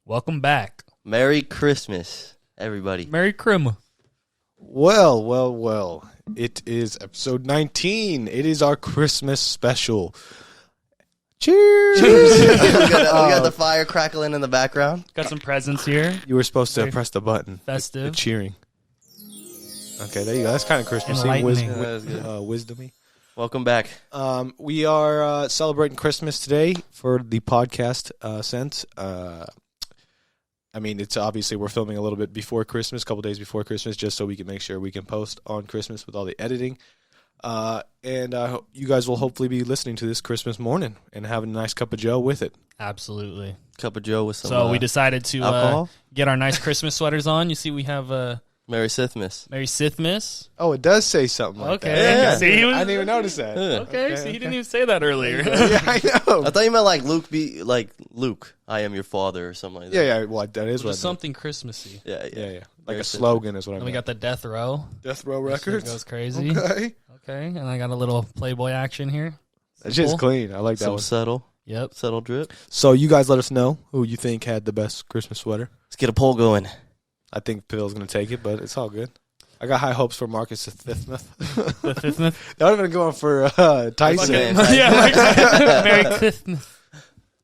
Welcome back. Merry Christmas, everybody. Merry Christmas. Well. It is episode 19. It is our Christmas special. Cheers! we got the fire crackling in the background. Got some presents here. You were supposed to press the button. Festive. The cheering. Okay, there you go. That's kind of Christmasy. Enlightening. Wisdomy. Welcome back. We are celebrating Christmas today for the podcast sense. I mean, it's obviously we're filming a little bit before Christmas, a couple days before Christmas, just so we can make sure we can post on Christmas with all the editing. And you guys will hopefully be listening to this Christmas morning and having a nice cup of joe with it. Absolutely. Cup of joe with some So we decided to alcohol? get our nice Christmas sweaters on. You see we have Merry Sithmas. Merry Sithmas. Oh, it does say something like Okay. that. Yeah. See, I didn't even notice that. Yeah. Okay, so he didn't even say that earlier. Yeah, I know. I thought you meant like Luke, I am your father or something like that. Yeah. Well, that is It what was something Christmassy. Yeah. Like Merry a slogan is what I And meant. we got the Death Row. Death Row This shit Records. goes crazy. Okay. Okay, and I got a little Playboy action here. That's just Simple. clean. I like that Some one. subtle drip. So you guys let us know who you think had the best Christmas sweater. Let's get a poll going. I think Phil's going to take it, but it's all good. I got high hopes for Marcus Thithmith. The Christmas. That would have been going for Tyson. Okay. Yeah, like, Merry Christmas.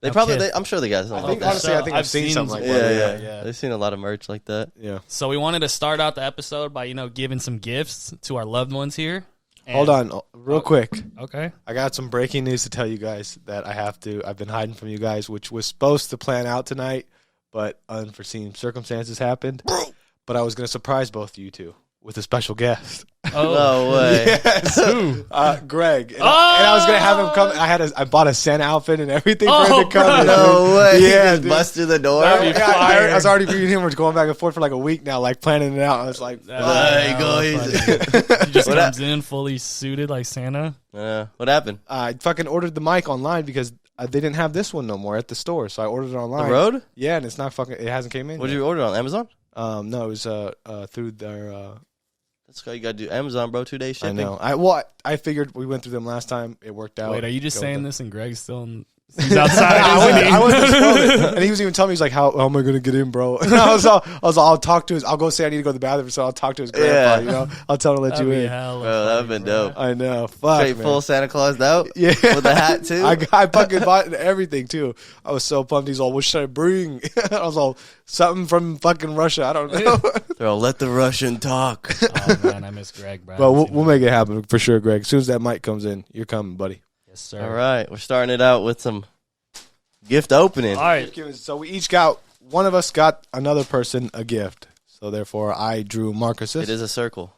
They Okay. probably. I'm sure they got something I think, like that. honestly, I think I've seen something like that. Yeah. They've seen a lot of merch like that. Yeah. So we wanted to start out the episode by, giving some gifts to our loved ones here. And- Hold on, real quick. Okay. I got some breaking news to tell you guys that I've been hiding from you guys, which was supposed to plan out tonight, but unforeseen circumstances happened. But I was going to surprise both of you two with a special guest. Oh, No way. Yes. Who? Greg. And I was going to have him come. I bought a Santa outfit and everything for him Oh, to come. bro. in. No way. Yeah, He just dude. bust through the door. That'd be Yeah, fire. I was already reading him. We're going back and forth for like a week now, like planning it out. I was like, Hey, guys. guys. He just What comes in fully suited like Santa. What happened? I fucking ordered the mic online because they didn't have this one no more at the store, so I ordered it online. The Road? Yeah, and it's not fucking. It hasn't came in. What did yet. you order on Amazon? No, it was through their. That's how you got to do Amazon, bro. 2-day shipping. I know. I figured we went through them last time. It worked out. Wait, are you just Go saying with this and Greg's still he's outside? I wouldn't have spelled it. And he was even telling me, he's like, how am I going to get in, bro? And I was all, I'll talk to I'll go say I need to go to the bathroom, so I'll talk to his grandpa, I'll tell him to let That'd you be in. hella Bro, that would've funny, been bro. dope. I know. Fuck, Straight man. full Santa Claus out? Yeah. With a hat, too? I fucking bought everything, too. I was so pumped. He's all, what should I bring? I was all, something from fucking Russia. I don't know. They're all, let the Russian talk. Oh, man, I miss Greg, bro. But we'll make it happen for sure, Greg. As soon as that mic comes in, you're coming, buddy. Yes, sir. All right. We're starting it out with some gift opening. All right. So we each one of us got another person a gift. So therefore, I drew Marcus's. It is a circle.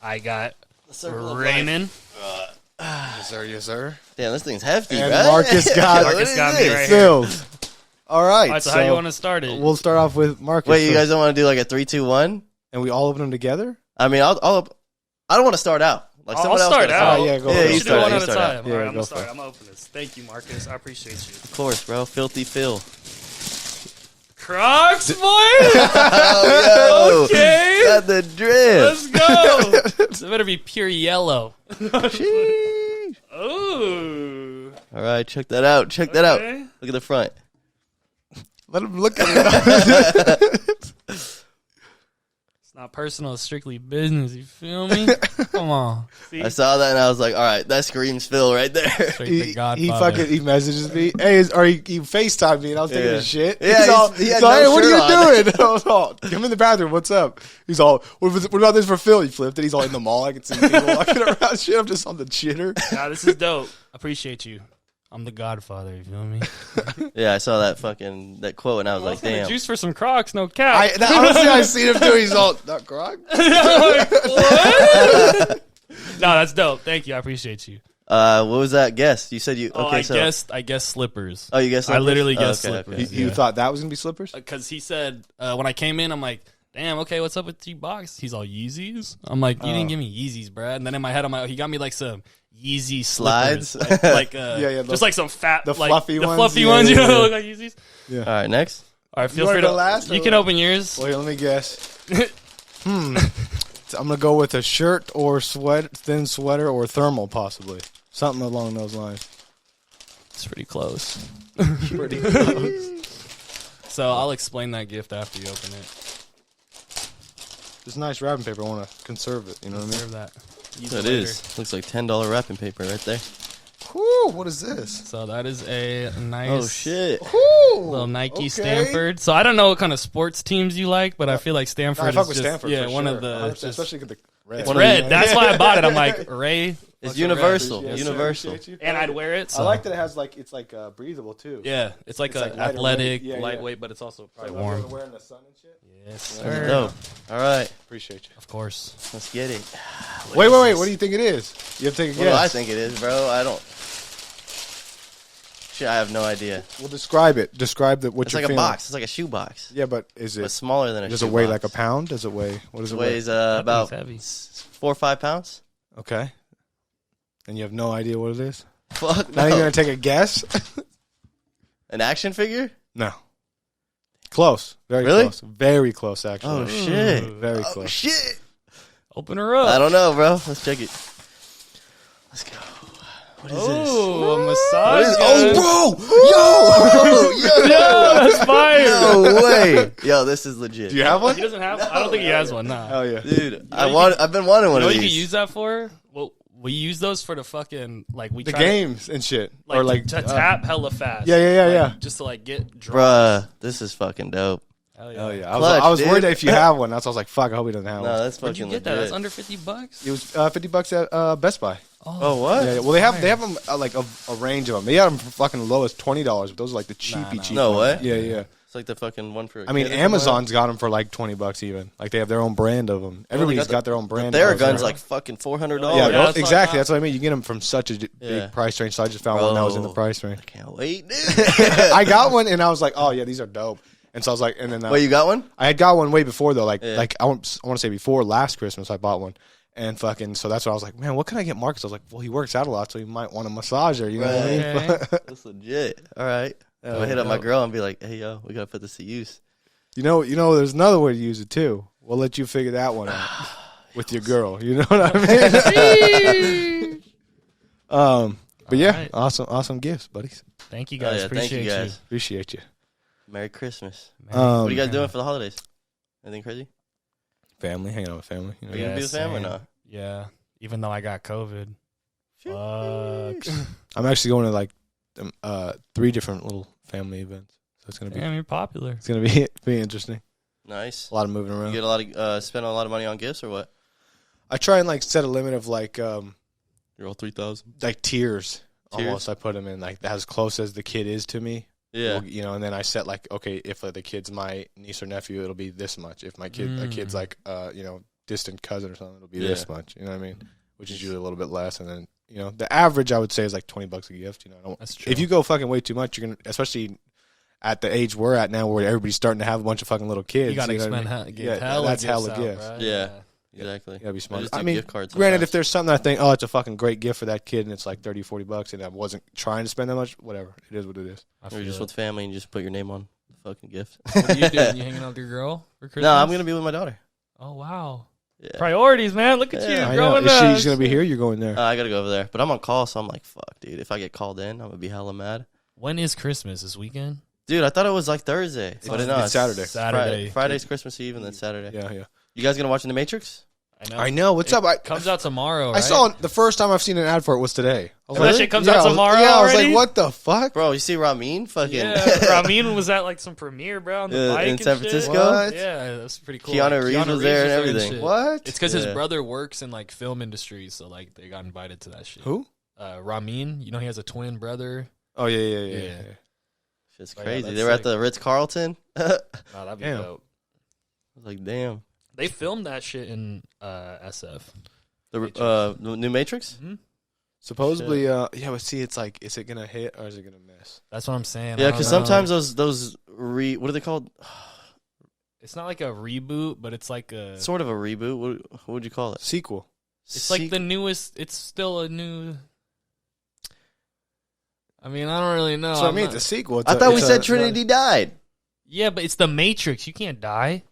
I got circle of Raymond. Yes, sir. Yes, sir. Damn, this thing's hefty, And right? Marcus got- What Marcus is got me this? right here. Phil. All right. All right, so how you want to start it? We'll start off with Marcus. Wait, you first. guys don't want to do like a 3, 2, 1? And we all open them together? I mean, I don't want to start out. Like I'll someone else start gotta out. Yeah, go Yeah, for it. We you should do start one out, at you a start time. out. All right, Yeah, I'm go going to for start. it. I'm going to open this. Thank you, Marcus. I appreciate you. Of course, bro. Filthy Phil. Crocs, boy! Oh, yo. Okay. Got the drip. Let's go. It better be pure yellow. Sheesh. Ooh. All right, check that out. Check that out. Okay. Look at the front. Let him look at it. It's not personal. It's strictly business. You feel me? Come on. See? I saw that and I was like, all right, that screams Phil right there. Straight to Godfather. he messages me. Hey, he FaceTimed me, and I was taking Yeah. his shit. Yeah, he's all, he had he's all, no hey, what are shirt you on." doing? I was all, I'm in the bathroom. What's up? He's all, what about this for Phil? He flipped it. He's all in the mall. I can see people walking around. Shit, I'm just on the chitter. Nah, this is dope. Appreciate you. I'm the Godfather. You feel me? Yeah, I saw that quote and I was like, damn. Juice for some Crocs, no cap. Honestly, I seen him too. He's all, not Grog? Like, what? No, that's dope. Thank you. I appreciate you. What was that guess? You said you. Oh, Okay, I guessed slippers. Oh, you guessed. I literally slippers? guessed Okay, slippers. okay. You thought that was going to be slippers? Because he said, when I came in, I'm like, damn, okay, what's up with T-Box? He's all Yeezys. I'm like, you didn't give me Yeezys, bruh. And then in my head, he got me like some Yeezy slippers. Slides? Yeah, just like some fat, the like, fluffy the ones? fluffy Yeah, ones, yeah, you know, yeah. look like Yeezys. All right, next. All right, feel wanna free to. go last, You or can what? open yours. Well, here, let me guess. I'm going to go with a shirt or thin sweater or thermal, possibly. Something along those lines. It's pretty close. Pretty close. So I'll explain that gift after you open it. It's nice wrapping paper. I want to conserve it. You know what I mean? Serve that. Use That it later. is. Looks like $10 wrapping paper right there. Whew, what is this? So that is a nice Oh, shit. little Nike Stanford. So I don't know what kind of sports teams you like, but I feel like Stanford I is fuck with just, Stanford. yeah, for one sure. of the 100%, just, especially with the red. it's red. That's why I bought it. I'm like, Ray. It's fucking universal. Yes, sir, Universal. appreciate you. And I'd wear it. So. I like that it has it's breathable too. Yeah, it's like It's a like lighter athletic, weight. Yeah, lightweight, but it's also So probably I love warm. wearing the sun and shit. Yes, That's sir. dope. All right. Appreciate you. Of course. Let's get it. Wait. What do you think it is? You have to take a What do I guess. think it is, bro? I don't. Shit, I have no idea. Well, describe it. Describe what It's you're like a feeling. box. It's like a shoe box. Yeah, but is But it? smaller than a Does shoe it weigh box. like a pound? Does it weigh? What does it It weigh? weighs That about thing's heavy. 4 or 5 pounds. Okay. And you have no idea what it is? Fuck Not even no. gonna take a guess? An action figure? No. Close. Very Really? close. Very close, actually. Oh, shit. Very Oh, close. shit. Open her up. I don't know, bro. Let's check it. Let's go. What is this? Oh, a What massage is, gun. oh, bro! Yo! Yo, that's fire. No way! Yo, this is legit. Do you have one? He doesn't have. I don't think he has one. Nah. Hell yeah. Dude, know you I've been wanting You one know of what you these. can use that for? Well, we use those for the fucking we The try to- games and shit. like, or like to tap hella fast. yeah, Like, yeah. Just to get drunk. Bruh, this is fucking dope. Hell yeah. Oh yeah. Clutch, I was worried dude. that if you have one, that's why I was like, fuck, I hope he doesn't have No, one. that's Where'd fucking you get that? legit. That's under $50. It was $50 at Best Buy. Oh, what? Yeah, yeah. Well, they have them like a range of them. They got them for fucking low as $20, but those are like the cheapy cheap. No ones. way? Yeah, yeah. It's like the fucking one for. I mean, Amazon's got them for like $20 even. Like they have their own brand of them. Everybody's got their own brand. Their of gun's them. like fucking $400. Yeah, yeah, that's what I exactly. thought. That's what I mean. You get them from such a Yeah. big price range. So I just found one that was in the Bro. price range. Can't wait, dude. I got one and I was like, oh yeah, these are dope. And so I was like, and then Wait, you got one? I had got one way before though. Like Yeah. I want to say before last Christmas I bought one. And fucking, so that's what I was like, man, what can I get Marcus? I was like, well, he works out a lot, so he might want a massager. You know what I mean? Right. That's legit. All right. I'll hit up my girl and be like, hey, yo, we got to put this to use. You know, there's another way to use it too. We'll let you figure that one out with your girl. You know what I mean? But yeah, right. awesome gifts, buddies. Thank you Oh, guys. yeah, Appreciate thank you guys. Appreciate you. Merry Christmas. you. What are you guys doing for the holidays? Anything crazy? Family, hanging out with family. You know? Are you going to be with family or same. not? Yeah. Even though I got COVID. Fuck. I'm actually going to like 3 different little family events, so it's gonna be Damn, you're popular. be interesting. Nice. A lot of moving around. You get a lot of spend a lot of money on gifts or what? I try and like set a limit of like You're all 3,000. like tiers. Tiers? Almost, I put them in like as close as the kid is to me. Yeah. You know, and then I set like, okay, if the kid's my niece or nephew, it'll be this much. If my kid, a kid's like, distant cousin or something, it'll be this much. You know what I mean? Which is usually a little bit less. And then, the average I would say is like $20 a gift. That's true. If you go fucking way too much, you're gonna, especially at the age we're at now, where everybody's starting to have a bunch of fucking little kids. you got to know what I expend mean? hella that's gifts hella out, gifts. right? Yeah. Exactly. You gotta be I smart. just I do mean, gift cards granted, sometimes. if there's something I think, oh, it's a fucking great gift for that kid, and it's like $30-$40, and I wasn't trying to spend that much, whatever. It is what it is. I Or feel you're just it. with family and you just put your name on the fucking gift. What are you doing? You hanging out with your girl for Christmas? No, I'm going to be with my daughter. Oh, wow. Yeah. Priorities, man. Look at Yeah. you. I know. Growing Is up. she's gonna be here? You're going there. I got to go over there. But I'm on call, so I'm like, fuck, dude. If I get called in, I'm going to be hella mad. When is Christmas? This weekend? Dude, I thought it was like Thursday. But It's no, Saturday. Saturday. Friday's Christmas Eve and then Saturday. Yeah. You guys going to watch The Matrix? I know. What's up? Comes out tomorrow, I right? saw the first time I've seen an ad for it was today. I was That shit comes out tomorrow I was already? like, what the fuck? Bro, you see Ramin? Fucking Yeah, Ramin was at like some premiere, bro, on the Yeah, bike in and San shit. Francisco? What? Yeah, that's pretty cool. Keanu Reeves was there and everything. shit. What? It's because his Yeah. brother works in like film industry, so like they got invited to that shit. Who? Ramin, he has a twin brother. Oh yeah. Yeah. Shit's Oh, yeah, crazy. that's They were at sick. the Ritz-Carlton. I was Oh, that'd be Damn. dope. like, damn. They filmed that shit in SF. The new Matrix? Supposedly, but see, it's like, is it gonna hit or is it gonna miss? That's what I'm saying. Yeah, I because don't know. sometimes those what are they called? It's not like a reboot, but it's like a. Sort of a reboot. What would you call it? Sequel. It's like the newest. It's still a new. I mean, I don't really know. So I I'm mean, not- it's a sequel. I thought we said Trinity died. Yeah, but it's the Matrix. You can't die.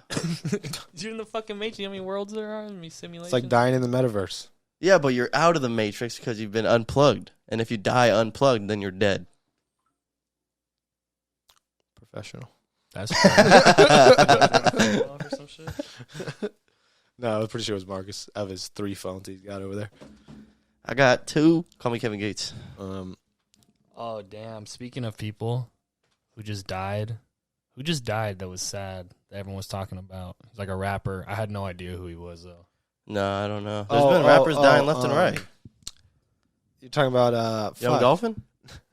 It's You're in the fucking Matrix. How many worlds there are? How many simulations? like dying in the metaverse. Yeah, but you're out of the Matrix because you've been unplugged. And if you die unplugged, then you're dead. Professional. That's or some shit. No, I'm pretty sure it was Marcus. Of his 3 phones he's got over there. I got 2. Call me Kevin Gates. Oh damn! Speaking of people who just died, that was sad. That everyone was talking about. He's like a rapper. I had no idea who he was though. No, I don't know. There's been rappers dying left and right. You're talking about Young Dolphin?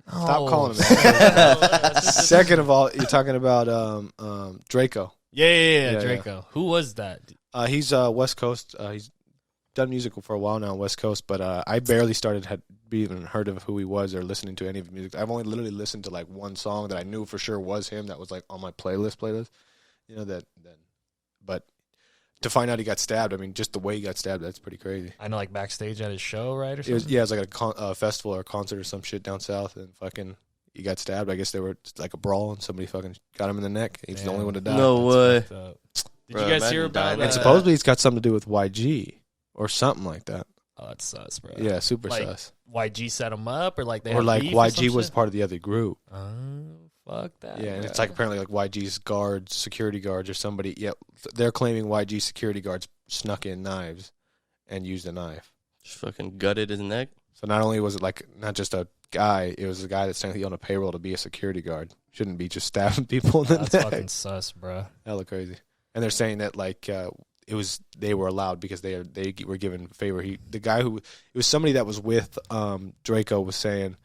Stop calling him that. Second of all, you're talking about Draco. Yeah, Draco. Yeah. Who was that? He's West Coast. He's done music for a while now on West Coast, but I barely had even heard of who he was or listening to any of his music. I've only literally listened to like one song that I knew for sure was him that was like on my playlist. You know that. But to find out he got stabbed, I mean, just the way he got stabbed, that's pretty crazy. I know, like backstage at his show, right? Or something? It was like a festival or a concert or some shit down south, and fucking he got stabbed. I guess they were like a brawl, and somebody fucking got him in the neck. He's the only one to die. No way. Did you guys hear about that? And supposedly it's got something to do with YG or something like that. Oh, that's sus, bro. Yeah, super like, sus. YG set him up, or like they or had like beef YG or was shit? part of the other group. Oh, fuck that. Yeah, and it's like apparently like YG's guards, security guards, or somebody. Yeah, they're claiming YG security guards snuck in knives and used a knife. Just fucking gutted his neck. So not only was it like not just a guy, it was a guy that's technically on a payroll to be a security guard. Shouldn't be just stabbing people in the neck. That's fucking sus, bro. Hella crazy. And they're saying that like they were allowed because they were given favor. It was somebody that was with Draco was saying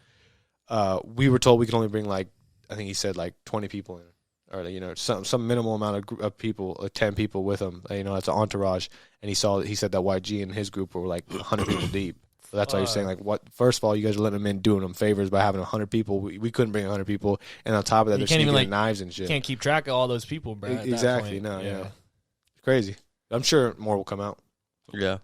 we were told we could only bring like I think he said like 20 people in. Or some minimal amount of people, like 10 people with him. That's an entourage. And he said that YG and his group were like 100 people deep. So that's why he's saying like, what? First of all, you guys are letting them in, doing them favors by having 100 people. We couldn't bring 100 people, and on top of that, they're sneaking in knives and shit. You can't keep track of all those people, bro. Exactly. No, yeah, it's crazy. I'm sure more will come out. Yeah.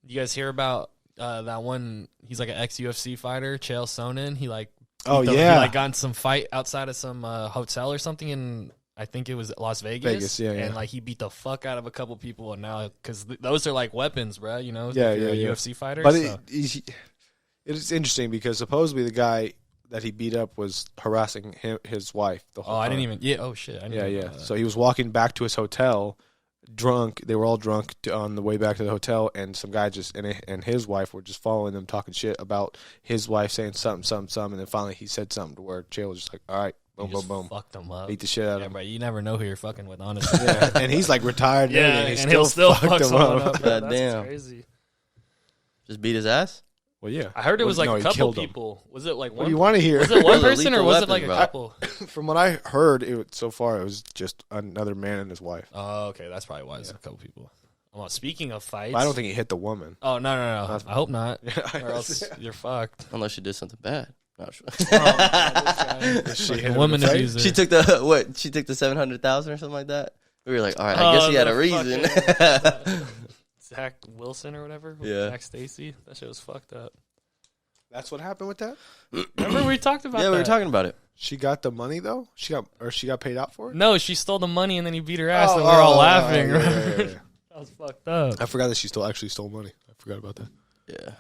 You guys hear about that one? He's like an ex-UFC fighter, Chael Sonnen. He like. He got in some fight outside of some hotel or something in, I think it was Las Vegas. And like he beat the fuck out of a couple people, and now because those are like weapons, bro. You know, UFC fighter. But it's interesting because supposedly the guy that he beat up was harassing his wife the whole time. I didn't even. Yeah. Oh shit. I didn't know that. So he was walking back to his hotel. Drunk, they were all drunk on the way back to the hotel, and some guy and his wife were just following them, talking shit about his wife saying something, and then finally he said something to where Chael was just like, all right, boom, fucked them up, beat the shit out of him. Bro, you never know who you're fucking with, honestly. And he's like retired, and he'll still fuck someone up. Bro. God damn, crazy. Just beat his ass. Well, yeah. I heard it was like a couple people. Was it like one? What do you want to hear? Was it one person or was it like a couple? From what I heard, so far it was just another man and his wife. Oh, okay. That's probably why it's a couple people. Well, speaking of fights, but I don't think he hit the woman. Oh no! I hope not, or else you're fucked. Unless she did something bad. Not sure. Woman abuser. She took the She took the 700,000 or something like that. We were like, all right, I guess he had a reason. Zach Wilson or whatever. Yeah. Zach Stacy. That shit was fucked up. That's what happened with that? Remember we talked about that? Yeah, we were talking about it. She got the money though? She got paid out for it? No, she stole the money and then he beat her ass and we were all laughing. Yeah. That was fucked up. I forgot that she actually stole money. I forgot about that. Yeah.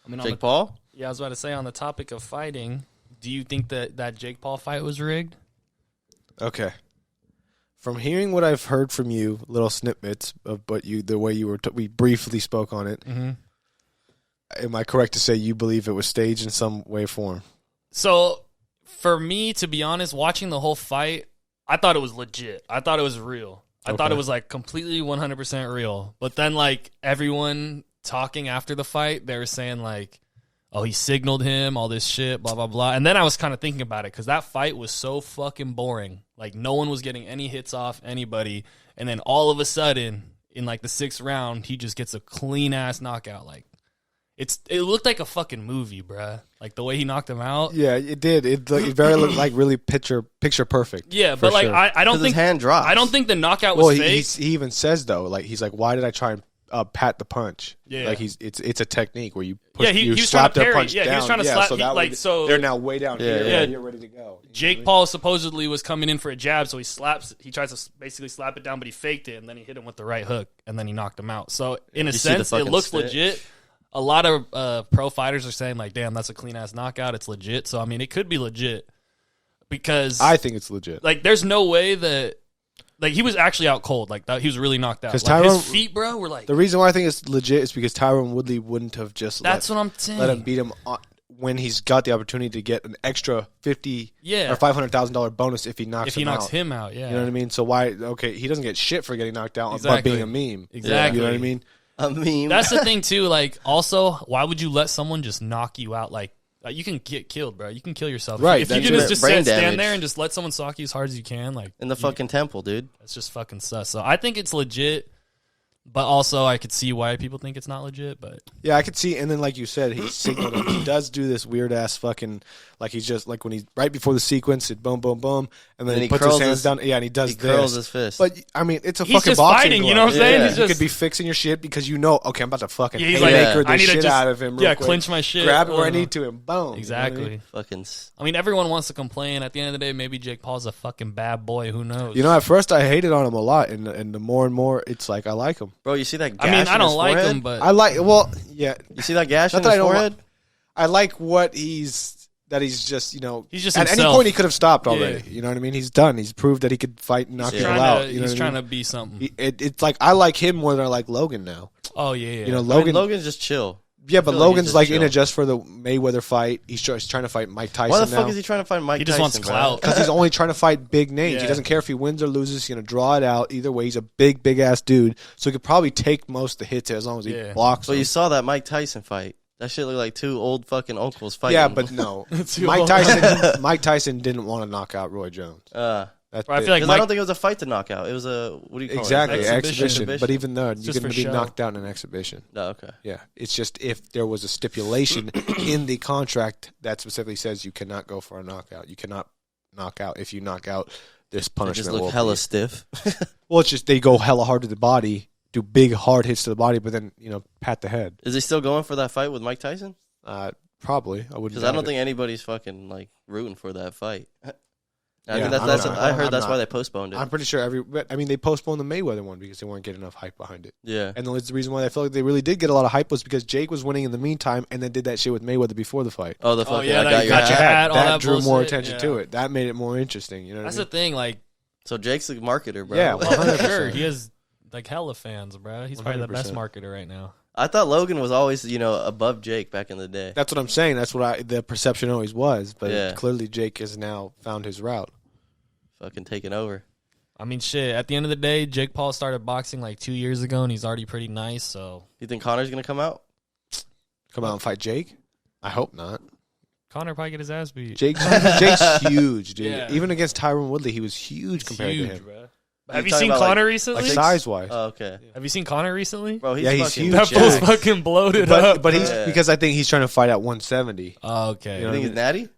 I mean, Jake Paul? Yeah, I was about to say on the topic of fighting, do you think that Jake Paul fight was rigged? Okay. From hearing what I've heard from you, little snippets of the way you were, we briefly spoke on it. Mm-hmm. Am I correct to say you believe it was staged in some way or form? So, for me, to be honest, watching the whole fight, I thought it was legit. I thought it was real. I thought it was like completely 100% real. But then, like everyone talking after the fight, they were saying like, "Oh, he signaled him, all this shit, blah blah blah." And then I was kind of thinking about it because that fight was so fucking boring. Like no one was getting any hits off anybody, and then all of a sudden, in like the 6th round, he just gets a clean ass knockout. Like it looked like a fucking movie, bruh. Like the way he knocked him out. Yeah, it did. It very looked like really picture perfect. Yeah, but like sure. I don't think his hand dropped. I don't think the knockout was fake. He even says though, like he's like, why did I try and pat the punch? Yeah, like it's a technique where you push, he was slap trying to their parry. punch Yeah, down. he was trying to slap. So they're now way down here. Yeah. You're ready to go. Jake Paul supposedly was coming in for a jab, so he tries to basically slap it down, but he faked it, and then he hit him with the right hook, and then he knocked him out. So in a sense, it looks legit. A lot of pro fighters are saying like, "Damn, that's a clean ass knockout. It's legit." So I mean, it could be legit. because I think it's legit. like there's no way that like he was actually out cold. Like that, he was really knocked out. Like, Tyrone, his feet, bro, were like. The reason why I think it's legit is because Tyron Woodley wouldn't have just That's what I'm saying. let him beat him when he's got the opportunity to get an extra $50 or $500,000 bonus if he knocks him out. Yeah, you know what I mean. So why? Okay, he doesn't get shit for getting knocked out, exactly. but being a meme. Exactly, you know what I mean. A meme. That's the thing too. Like, also, why would you let someone just knock you out? Like you can get killed, bro. You can kill yourself. Right. If you can just stand there and just let someone sock you as hard as you can, like in the fucking temple, dude. That's just fucking sus. So I think it's legit. But also, I could see why people think it's not legit. But yeah, I could see. And then, like you said, he signaled him. He does do this weird ass fucking like he's just like when he's right before the sequence, it boom, boom, boom, and then he puts his hands down. Yeah, and he does. He curls his fist. But I mean, it's a he's fucking just boxing fighting. glove. You know what I'm saying? Yeah. He's You just, could be fixing your shit because you know, okay, I'm about to fucking he's haymaker I the need to shit just, out of him. Real quick. Clinch my shit. Grab it where I need to, and boom. Exactly. You know what I mean? Fucking. I mean, everyone wants to complain. At the end of the day, maybe Jake Paul's a fucking bad boy. Who knows? You know, at first I hated on him a lot, and the more and more, it's like I like him. Bro, you see that gash I mean, I in don't his like forehead? him, but I like. Well, yeah. You see that gash Not in that his I don't forehead? I like what he's just, you know, he's just at himself. any point he could have stopped already. Yeah. You know what I mean? He's done. He's proved that he could fight and knock people out. He's trying to be something. It's like I like him more than I like Logan now. Oh yeah. You know, I mean, Logan's just chill. Yeah, but I feel like Logan's he's like just in it chill. just for the Mayweather fight. He's trying to fight Mike Tyson. Why the fuck now. is he trying to fight Mike Tyson? He just wants clout. Because he's only trying to fight big names. Yeah. He doesn't care if he wins or loses. He's going to draw it out. Either way, he's a big ass dude. So he could probably take most of the hits as long as he blocks But them. you saw that Mike Tyson fight. That shit looked like two old fucking uncles fighting. Yeah, but no. Mike Tyson didn't want to knock out Roy Jones. I feel like I don't think it was a fight to knock out. It was a what do you call exactly it? exhibition. But even though you're going to be show. knocked out in an exhibition. Oh, okay. Yeah, it's just if there was a stipulation in the contract that specifically says you cannot go for a knockout. You cannot knock out. If you knock out, this punishment Just look will hella be. stiff. Well, it's just they go hella hard to the body, do big hard hits to the body, but then pat the head. Is he still going for that fight with Mike Tyson? Probably. I wouldn't. Because I don't think anybody's fucking like rooting for that fight. I Yeah, think I heard that's not. why they postponed it. I'm pretty sure they postponed the Mayweather one because they weren't getting enough hype behind it. Yeah. And the reason why I feel like they really did get a lot of hype was because Jake was winning in the meantime and then did that shit with Mayweather before the fight. Oh, the fucking yeah, I got your got your hat. hat. all that that drew more bullshit, attention yeah. to it. That made it more interesting. You know what That's I the thing. Like, So Jake's a marketer, bro. Yeah, for 100%. sure, he has like hella fans, bro. He's probably the best 100%. marketer right now. I thought Logan was always, above Jake back in the day. That's what I'm saying. That's what the perception always was. But Yeah. clearly Jake has now found his route. Fucking taking over. I mean, shit. At the end of the day, Jake Paul started boxing like 2 years ago, and he's already pretty nice. So You think Connor's gonna come out? Come out and fight Jake? I hope not. Connor probably get his ass beat. Jake's huge, dude. Yeah. Even against Tyron Woodley, he was huge compared huge, to him. bro. You Have you talking seen about, Connor like recently? Like size-wise. Oh, okay. Have you seen Connor recently? Bro, he's Yeah, he's fucking huge. That fool's Jack. fucking bloated up. But he's Yeah. because I think he's trying to fight at 170. Oh, okay. You You think he's natty?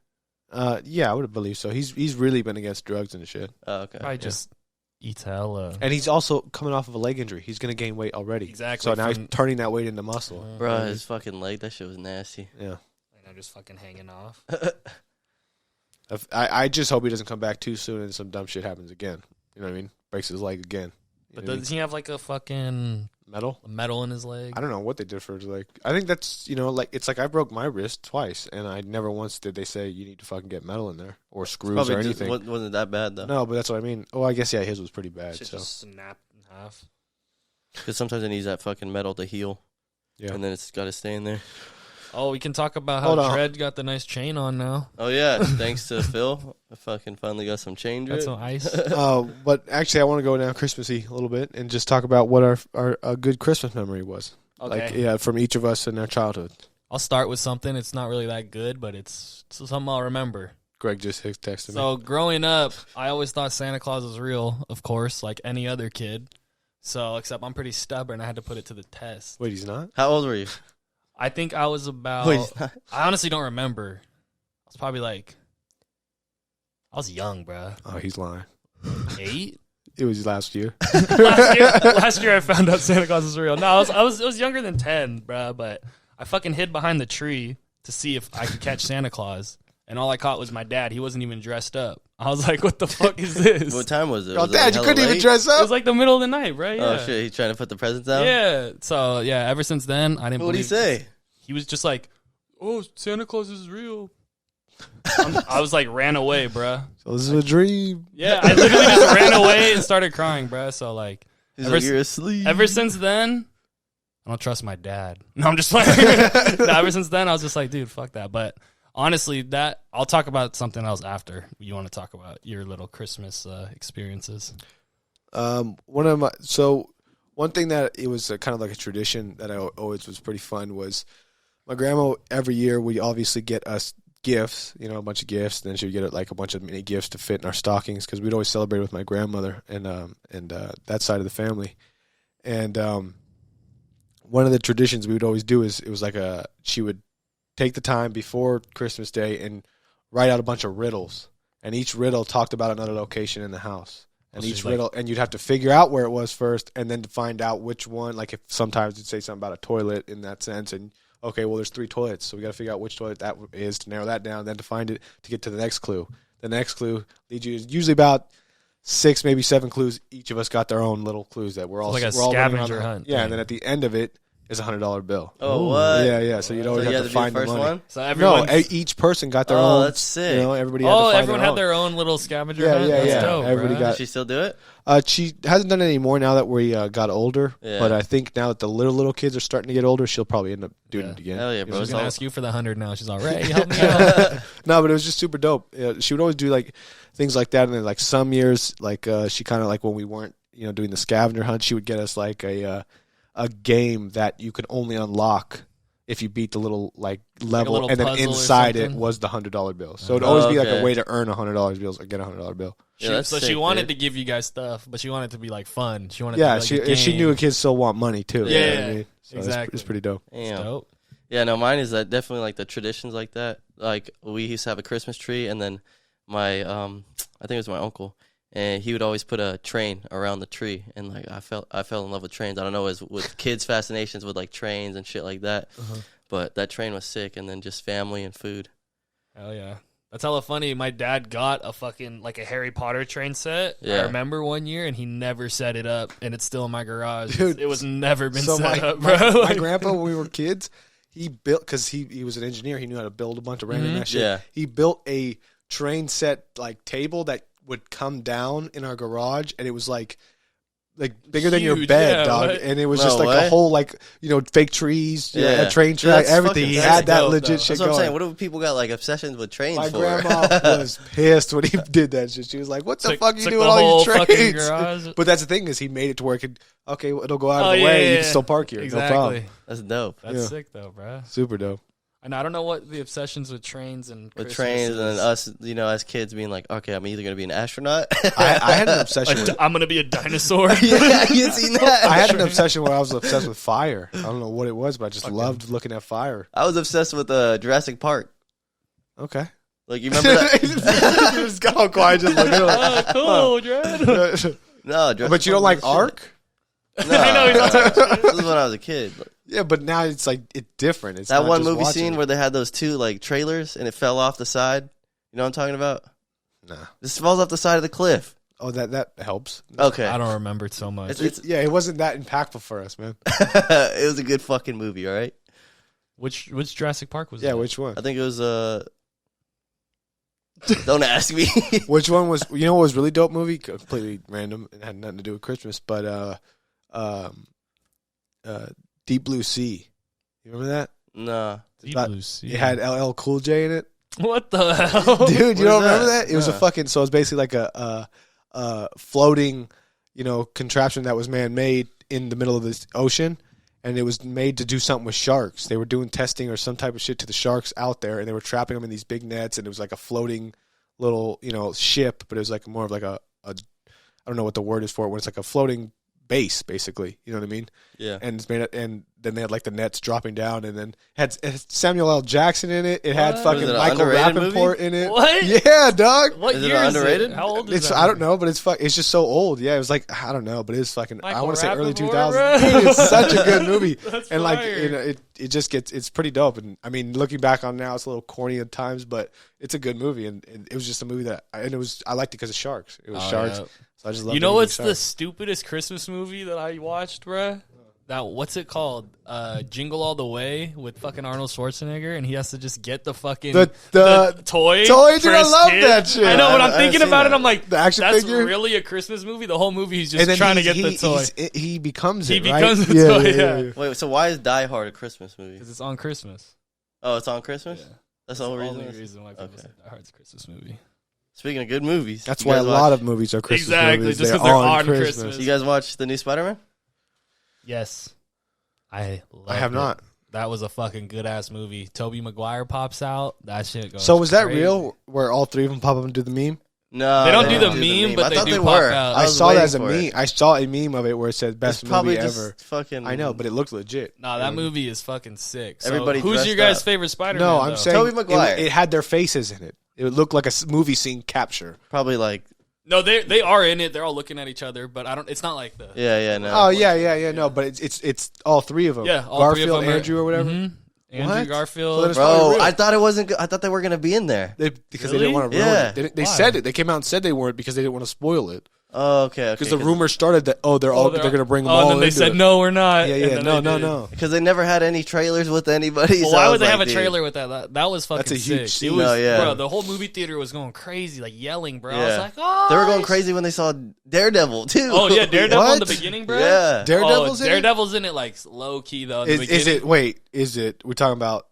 Yeah, I would believe so. He's really been against drugs and shit. Oh, okay. Probably just eats hella. And he's also coming off of a leg injury. He's going to gain weight already. Exactly. So now he's turning that weight into muscle. Bro, his fucking leg, that shit was nasty. Yeah. And I'm just fucking hanging off. I just hope he doesn't come back too soon and some dumb shit happens again. You know what I mean? Breaks his leg again. You But know what I does he have like a fucking mean? metal in his leg? I don't know what they did for his leg. I think that's, it's like I broke my wrist twice and I never once did they say you need to fucking get metal in there or screws Probably or just anything. wasn't that bad, though. No, but that's what I mean. Oh, I guess, yeah, his was pretty bad. Shit So just snapped in half. Because sometimes it needs that fucking metal to heal. Yeah. And then it's got to stay in there. Oh, we can talk about Hold how on. Dredd got the nice chain on now. Oh, yeah. Thanks to Phil. I fucking finally got some chain Got drip. some ice. But actually, I want to go down Christmassy a little bit and just talk about what our a good Christmas memory was. Okay. Like, from each of us in our childhood. I'll start with something. It's not really that good, but it's something I'll remember. Greg just texted me. So growing up, I always thought Santa Claus was real, of course, like any other kid. So, except I'm pretty stubborn. I had to put it to the test. Wait, he's not? How old were you? I think I was about... Wait, he's not. I honestly don't remember. I was probably like... I was young, bro. Oh, he's lying. 8? It was last year. last year I found out Santa Claus was real. No, I was younger than 10, bro, but I fucking hid behind the tree to see if I could catch Santa Claus. And all I caught was my dad. He wasn't even dressed up. I was like, what the fuck is this? What time was it? Oh, Was it Dad, you hella couldn't even late? dress It up? was like the middle of the night, right? Yeah. Oh, shit. He's trying to put the presents out? Yeah. So, yeah, ever since then, I didn't What did he believe say? He was just like, oh, Santa Claus is real. I was like, ran away, bruh. So this is a dream. Yeah, I literally just ran away and started crying, bruh. So like, you're asleep. Ever since then, I don't trust my dad. No, I'm just playing. No, ever since then, I was just like, dude, fuck that. But honestly, I'll talk about something else after you want to talk about your little Christmas experiences. One thing that it was kind of like a tradition that I always was pretty fun was my grandma every year would obviously get us gifts, a bunch of gifts, and then she would get like a bunch of mini gifts to fit in our stockings because we'd always celebrate with my grandmother and that side of the family. And one of the traditions we would always do is it was like she would take the time before Christmas Day and write out a bunch of riddles, and each riddle talked about another location in the house. And each riddle, and you'd have to figure out where it was first, and then to find out which one. Like if sometimes it'd say something about a toilet in that sense, and okay, well there's 3 toilets, so we got to figure out which toilet that is to narrow that down. Then to find it to get to the next clue. The next clue leads you usually about 6, maybe 7 clues. Each of us got their own little clues that we're all like a we're all scavenger hunt. Yeah, and then at the end of it is a $100 bill. Oh, what? Yeah. So you'd always have to find the money. One? So each person got their own. Oh, that's sick. Everybody had to find everyone their had own. their own little scavenger hunt. Yeah. That's dope, Everybody bruh. got. Does she still do it? She hasn't done it anymore now that we got older. Yeah. But I think now that the little kids are starting to get older, she'll probably end up doing it again. Hell yeah, bro. She's gonna ask you for the 100 now. She's all right. Help me out. No, but it was just super dope. She would always do like things like that, and then like some years, like she kind of like when we weren't doing the scavenger hunt, she would get us like a game that you could only unlock if you beat the little like level, little and then puzzle or inside it something? was the $100 bill. So it'd always be like okay. a way to earn $100 bills or get a $100 bill. Yeah, So sick, she wanted dude. to give you guys stuff, but she wanted it to be like fun. She wanted Yeah, to be, like, a she game. knew kids still want money too. Yeah, you know what I mean? So exactly. It's pretty dope. It's Damn. dope. Yeah, no, mine is that definitely like the traditions like that. Like we used to have a Christmas tree, and then my I think it was my uncle, and he would always put a train around the tree, and like I fell in love with trains. I don't know, as with kids' fascinations with like trains and shit like that. But that train was sick, and then just family and food. Hell yeah. That's hella funny. My dad got a fucking like a Harry Potter train set. Yeah. I remember one year, and he never set it up, and it's still in my garage. Dude, it was never been So set up, bro. my grandpa, when we were kids, he built, because he was an engineer, he knew how to build a bunch of random that shit. Yeah. He built a train set like table that would come down in our garage, and it was like bigger than your Huge, bed, yeah, dog. what? And it was No just like way. a whole fake trees, Yeah. a train Dude, track, that's everything. fucking He sick, had that dope, legit though. shit That's what I'm going. saying. What do people got like obsessions with trains My for? grandma was pissed when he did that shit. She was like, "What the fuck you took doing the with all whole these fucking trains?" garage. But that's the thing, is he made it to where it could, it'll go out Oh, of the yeah, way. yeah, You can yeah. still park here. Exactly. No problem. That's dope. That's Yeah. sick though, bro. Super dope. And I don't know what the obsessions with trains and With Christmas trains is. and us, as kids being like, okay, I'm either gonna be an astronaut. I had an obsession with I'm gonna be a dinosaur. Yeah, you seen that? I had an obsession where I was obsessed with fire. I don't know what it was, but I just loved looking at fire. I was obsessed with Jurassic Park. Okay. Like you remember that? You just got all quiet, just looking at Oh, cool, Dred. No, Jurassic But you don't Park like was Ark? the shit. No, I know he's not talking this is when I was a kid. Yeah, but now it's like it's different. It's That not one just movie watching scene it. where they had those 2 like trailers and it fell off the side. You know what I'm talking about? Nah. This falls off the side of the cliff. Oh, that helps. Okay, I don't remember it so much. It's- Yeah, it wasn't that impactful for us, man. it was a good fucking movie. All right. Which Jurassic Park was Yeah, that? which one? I think it was Don't ask me. Which one was? You know, what was a really dope movie? Completely random. It had nothing to do with Christmas, but Deep Blue Sea. You remember that? Nah. Deep About- Blue Sea. It had LL Cool J in it. What the hell? Dude, you What don't is remember that? that? It was a Nah. fucking. So it was basically like a floating, contraption that was man made in the middle of the ocean, and it was made to do something with sharks. They were doing testing or some type of shit to the sharks out there, and they were trapping them in these big nets, and it was like a floating little ship, but it was like more of like a I don't know what the word is for it when it's like a floating base, basically. You know what I mean? Yeah. And it's made, and then they had like the nets dropping down, and then it had Samuel L. Jackson in it. It had What? fucking Was it an Michael underrated Rappaport in it. What? Yeah, dog. What Is it year underrated? is it? How old is It's that? I don't know, but it's just so old. Yeah, it was like I don't know, but it's fucking I Michael want to say early Rappaport, 2000s. bro. Dude, it's such a good movie. That's And like fire. it just gets it's pretty dope. And I mean, looking back on it now, it's a little corny at times, but it's a good movie. And it was just a movie that I liked it because of sharks. It was Oh, sharks. yeah. So I just love. You know what's the stupidest Christmas movie that I watched, bruh? that what's it called? Jingle All the Way with fucking Arnold Schwarzenegger, and he has to just get the fucking the toy. Dude, for I his love kid. that shit. I know, but I'm I've thinking seen about it. that. I'm like, The action that's figure? really a Christmas movie. The whole movie, he's And just then trying to get the toy he becomes He it. becomes right? the toy, yeah. Wait, so why is Die Hard a Christmas movie? because it's on Christmas. Oh, it's on Christmas. Yeah. That's That's the the only only reason. reason why people Okay. say Die Hard's a Christmas movie. Speaking of good movies, That's you why a guys lot watch- of movies are Christmas Exactly, movies. just 'cause they're on Christmas. You guys watch the new Spider-Man? Yes, I have it. not. That was a fucking good ass movie. Tobey Maguire pops out. That shit goes. So was that crazy. real? Where all three of them pop up and do the meme? No, They don't do the meme, but I they thought do they pop were. out. I was saw that waiting as a for meme. it. I saw a meme of it where it said best It's probably movie just ever. fucking. I know, but it looked legit. Nah, that movie is fucking sick. So Everybody who's your dressed guys' up. favorite Spider-Man? No, I'm though? saying Tobey Maguire. it had their faces in it. It looked like a movie scene capture. probably like No, they are in it. They're all looking at each other, but I don't. It's not like the no. Oh yeah. No, but it's all three of them. yeah. All Garfield, three of them are- Andrew, or whatever. Mhm. Andrew What? So Garfield. then it's probably Bro, real. I thought it wasn't. I thought they were gonna be in there. Because they Really? didn't want to ruin Yeah. it. They Why? said it. They came out and said they weren't because they didn't want to spoil it. Oh, okay. Because the rumor started that they're going to bring them Oh, all and then they into said it. no, we're not. Yeah, and yeah, then no, they did. no. because they never had any trailers with anybody. Well, so I why was would they like, have a dude. trailer with that? That was fucking That's a huge sick. scene. It was, No, yeah. bro. The whole movie theater was going crazy, like yelling, bro. I was Yeah. like, oh, They were going crazy when they saw Daredevil too. Oh yeah, Daredevil in What? the beginning, bro. Yeah. Daredevil's in it? Daredevil's in it like low key though. In the Is beginning. it? Wait, is it? We're talking about.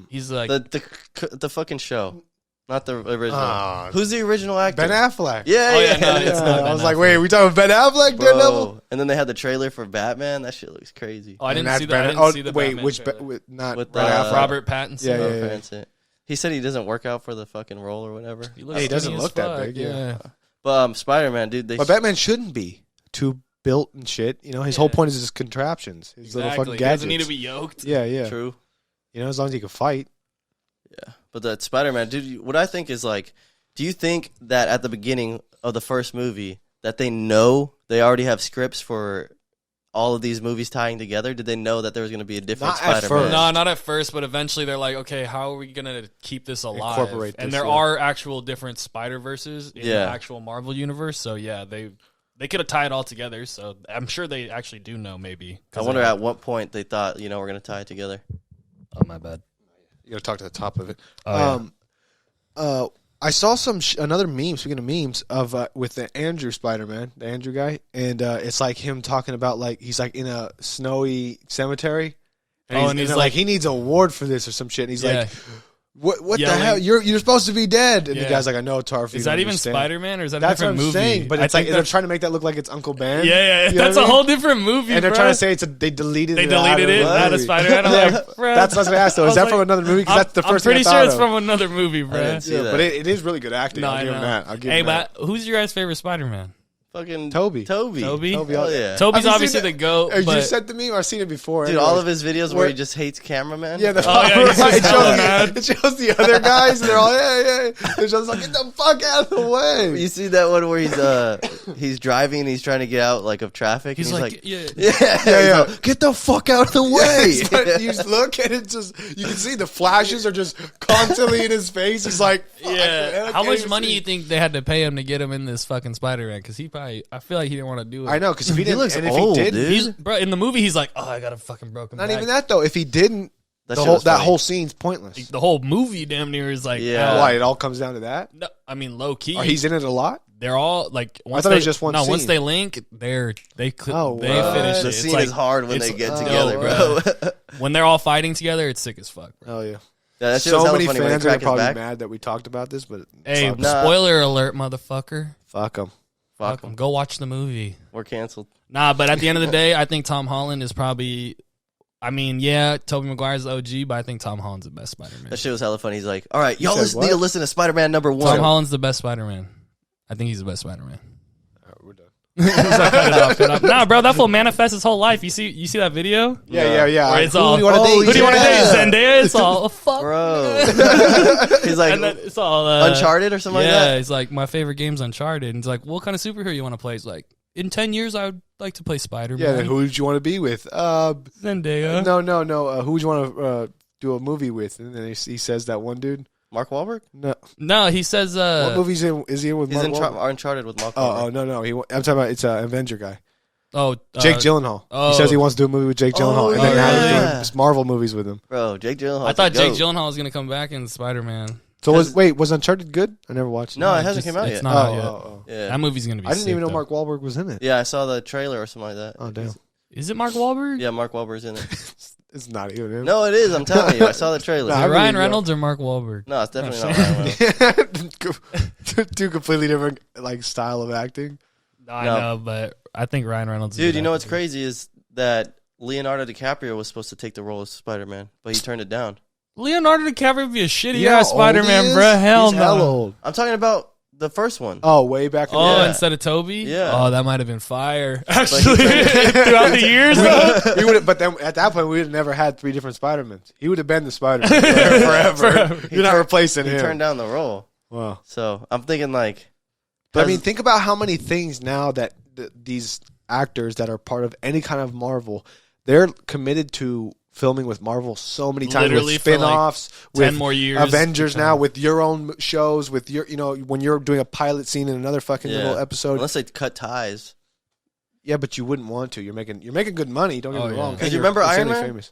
He's like, the fucking show, not the original. Ah. Who's the original actor? Ben Affleck. Yeah, Oh, yeah. yeah, no, it's not I Ben was like, Affleck. wait, we talking Ben Affleck, Bro. Daredevil? And then they had the trailer for Batman. That shit looks crazy. oh, I didn't And see that's that. I Ben- didn't see the wait, Batman which trailer. not With, Ben Affleck? Robert Pattinson. Yeah, yeah, Oh, yeah. that's it. He said he doesn't work out for the fucking role or whatever. He looks Hey, he doesn't skinny as look that fuck, big, yeah. But Spider-Man, dude, they But Batman shouldn't be too built and shit. You know, his whole point is his contraptions, his little Exactly. fucking He gadgets. doesn't need to be yoked. Yeah, yeah. true. You know, as long as he can fight. Yeah, but that Spider-Man, dude. What I think is like, do you think that at the beginning of the first movie that they already have scripts for all of these movies tying together? Did they know that there was going to be a different Not at Spider-Man? first. No, not at first, but eventually they're like, okay, how are we gonna keep this alive? Incorporate and this, there yeah. are actual different Spider-Verses in Yeah. the actual Marvel universe. So yeah, they could have tied it all together. So I'm sure they actually do know. Maybe. I wonder at what point they thought, we're going to tie it together. Oh my bad. You got to talk to the top of it. Oh, I saw another meme. Speaking of memes, of with the Andrew Spider-Man, the Andrew guy, and it's like him talking about like he's like in a snowy cemetery, and he's they're like he needs an award for this or some shit. And he's Yeah. like, "What the Yelling. hell? You're supposed to be dead." And Yeah. the guy's like, "I know, it's hard for you Is to that even understand." Spider-Man or is that a That's what different I'm movie? saying. But I it's like think they're that's- trying to make that look like it's Uncle Ben. Yeah. You know That's what I a mean? whole different movie. And they're bro. trying to say they deleted They it out deleted of it the out of movie. Spider-Man. I'm Yeah. like, bruh. That's what I asked. Though. I Is was that like, from another movie? Because that's the first I'm pretty thing I sure thought it's of. from another movie, didn't bro. see Yeah, that. but it is really good acting. No, I'll I give him know. that. I'll give Hey, him that. but who's your guys' favorite Spider-Man? Fucking Toby. Toby. Toby? Hell yeah. Toby's Have you obviously seen the that? GOAT. You but sent to me, or I've seen it before. Dude, anyways. all of his videos where Where- he just hates cameraman. Yeah, the Oh, yeah, he's just it, hella shows, mad. it shows the other guys, and they're all, yeah. They're just like, get the fuck out of the way. You see that one where he's driving and he's trying to get out like of traffic. he's and like, yeah. Yeah. Get the fuck out of the way. But you just look and it just, you can see the flashes are just constantly in his face. He's like, fuck, man, I Yeah. How can't much even money see. you think they had to pay him to get him in this fucking Spider-Man? Because I feel like he didn't want to do it. I know, because if he He didn't, looks and if old, he didn't, dude. Bro, in the movie, he's like, oh, I got a fucking broken not back. even that though. If he didn't, That the shit whole was that funny. whole scene's pointless. The whole movie damn near is like, Yeah. Why? It all comes down to that. No, I mean, low key. Or he's in it a lot. They're all like. Once thought they, it was just one No, once scene. they link, they Oh, finish wow. it. The It's scene like- is hard when they it's- get oh, together, bro. bro. when they're all fighting together, it's sick as fuck. Bro. Oh yeah. Yeah, that shit was So hella many funny when he fans are cracked his probably back. mad that we talked about this, but Hey, Nah. spoiler alert, motherfucker! fuck them. Fuck Fuck 'em. 'em. Go watch the movie. We're canceled. Nah, but at the end of the day, I think Tom Holland is probably. I mean, yeah, Tobey Maguire's the OG, but I think Tom Holland's the best Spider-Man. That shit was hella funny. He's like, all right, y'all said need to what? listen to Spider-Man number Tom 1. Holland's the best Spider-Man. I think he's the best Spider-Man. We're done. He's like, cut it off, cut it off. Nah, bro, that fool manifests his whole life. You see that video? Yeah. Where it's Who all, do you want to oh, date? who do you want to Yeah. date? Zendaya? It's all, oh, fuck. Bro. He's like, And then it's all Uncharted or something yeah, like that? he's like, my favorite game's Uncharted. And he's like, what kind of superhero you want to play? He's like, in 10 years, I would like to play Spider-Man. Yeah. Then who did you want to be with? Zendaya. No. Who would you want to do a movie with? And then he says that one dude. Mark Wahlberg? No, he says, What movies is he in with? He's Mark in Wahlberg? Uncharted with Mark Oh Wahlberg. no. I'm talking about it's an Avenger guy. Oh, Jake Gyllenhaal. oh. He says he wants to do a movie with Jake Gyllenhaal, and then yeah. have him doing Marvel movies with him. Bro, Jake Gyllenhaal. I thought Jake Gyllenhaal was gonna come back in Spider-Man. So was Uncharted good? I never watched it. No, it hasn't come out It's yet. not out yet. Yeah. That movie's gonna be. I didn't sick, even know though. Mark Wahlberg was in it. Yeah, I saw the trailer or something like that. Oh damn, Is it Mark Wahlberg? Yeah, Mark Wahlberg's in it. it's not even him. No, it is. I'm telling you. I saw the trailer. Is Nah, it I Ryan believe you. Reynolds or Mark Wahlberg? No, it's definitely not Ryan Reynolds. Two completely different like style of acting. I No. know, but I think Ryan Reynolds. Dude, you know what's crazy is that Leonardo DiCaprio was supposed to take the role of Spider-Man, but he turned it down. Leonardo DiCaprio would be a shitty You know ass how old he Spider-Man, is? bro. Hell He's no. hella old. I'm talking about the first one. Oh, way back. In Oh, the Yeah. instead of Toby? Yeah. Oh, that might have been fire. Actually, throughout the years, though. we would, but then at that point, we would have never had 3 different Spider-Mans. He would have been the Spider-Man forever. You're not replacing He him. turned down the role. Wow. So I'm thinking like, But I mean, think about how many things now that these actors that are part of any kind of Marvel, they're committed to filming with Marvel so many times, Literally with for, like, spin-offs, 10 with more years. Avengers now, with your own shows, with your, when you're doing a pilot scene in another fucking little episode. unless they cut ties. Yeah, but you wouldn't want to. You're making good money. Don't get me yeah. wrong. 'Cause And you you're remember Iron insanely Man? Famous.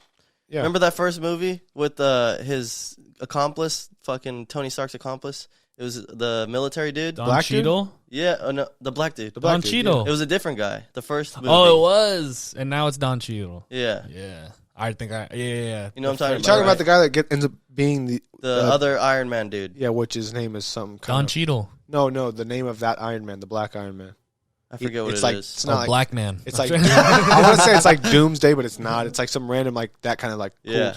Yeah. Remember that first movie with his accomplice, fucking Tony Stark's accomplice? It was the military dude. Don Black dude? Cheadle? Yeah, no, the black dude. The black Don dude, Cheadle. It was a different guy. The first movie. Oh, it was. And now it's Don Cheadle. Yeah. Yeah. I think yeah. You know what I'm talking You're about, talking right? about the guy that ends up being The other Iron Man dude. Yeah, which his name is something. Don Cheadle. No, the name of that Iron Man, the Black Iron Man. I forget what it's it like, is. It's not like, Black Man. It's like I want to say it's like Doomsday, but it's not. It's like some random like that kind of like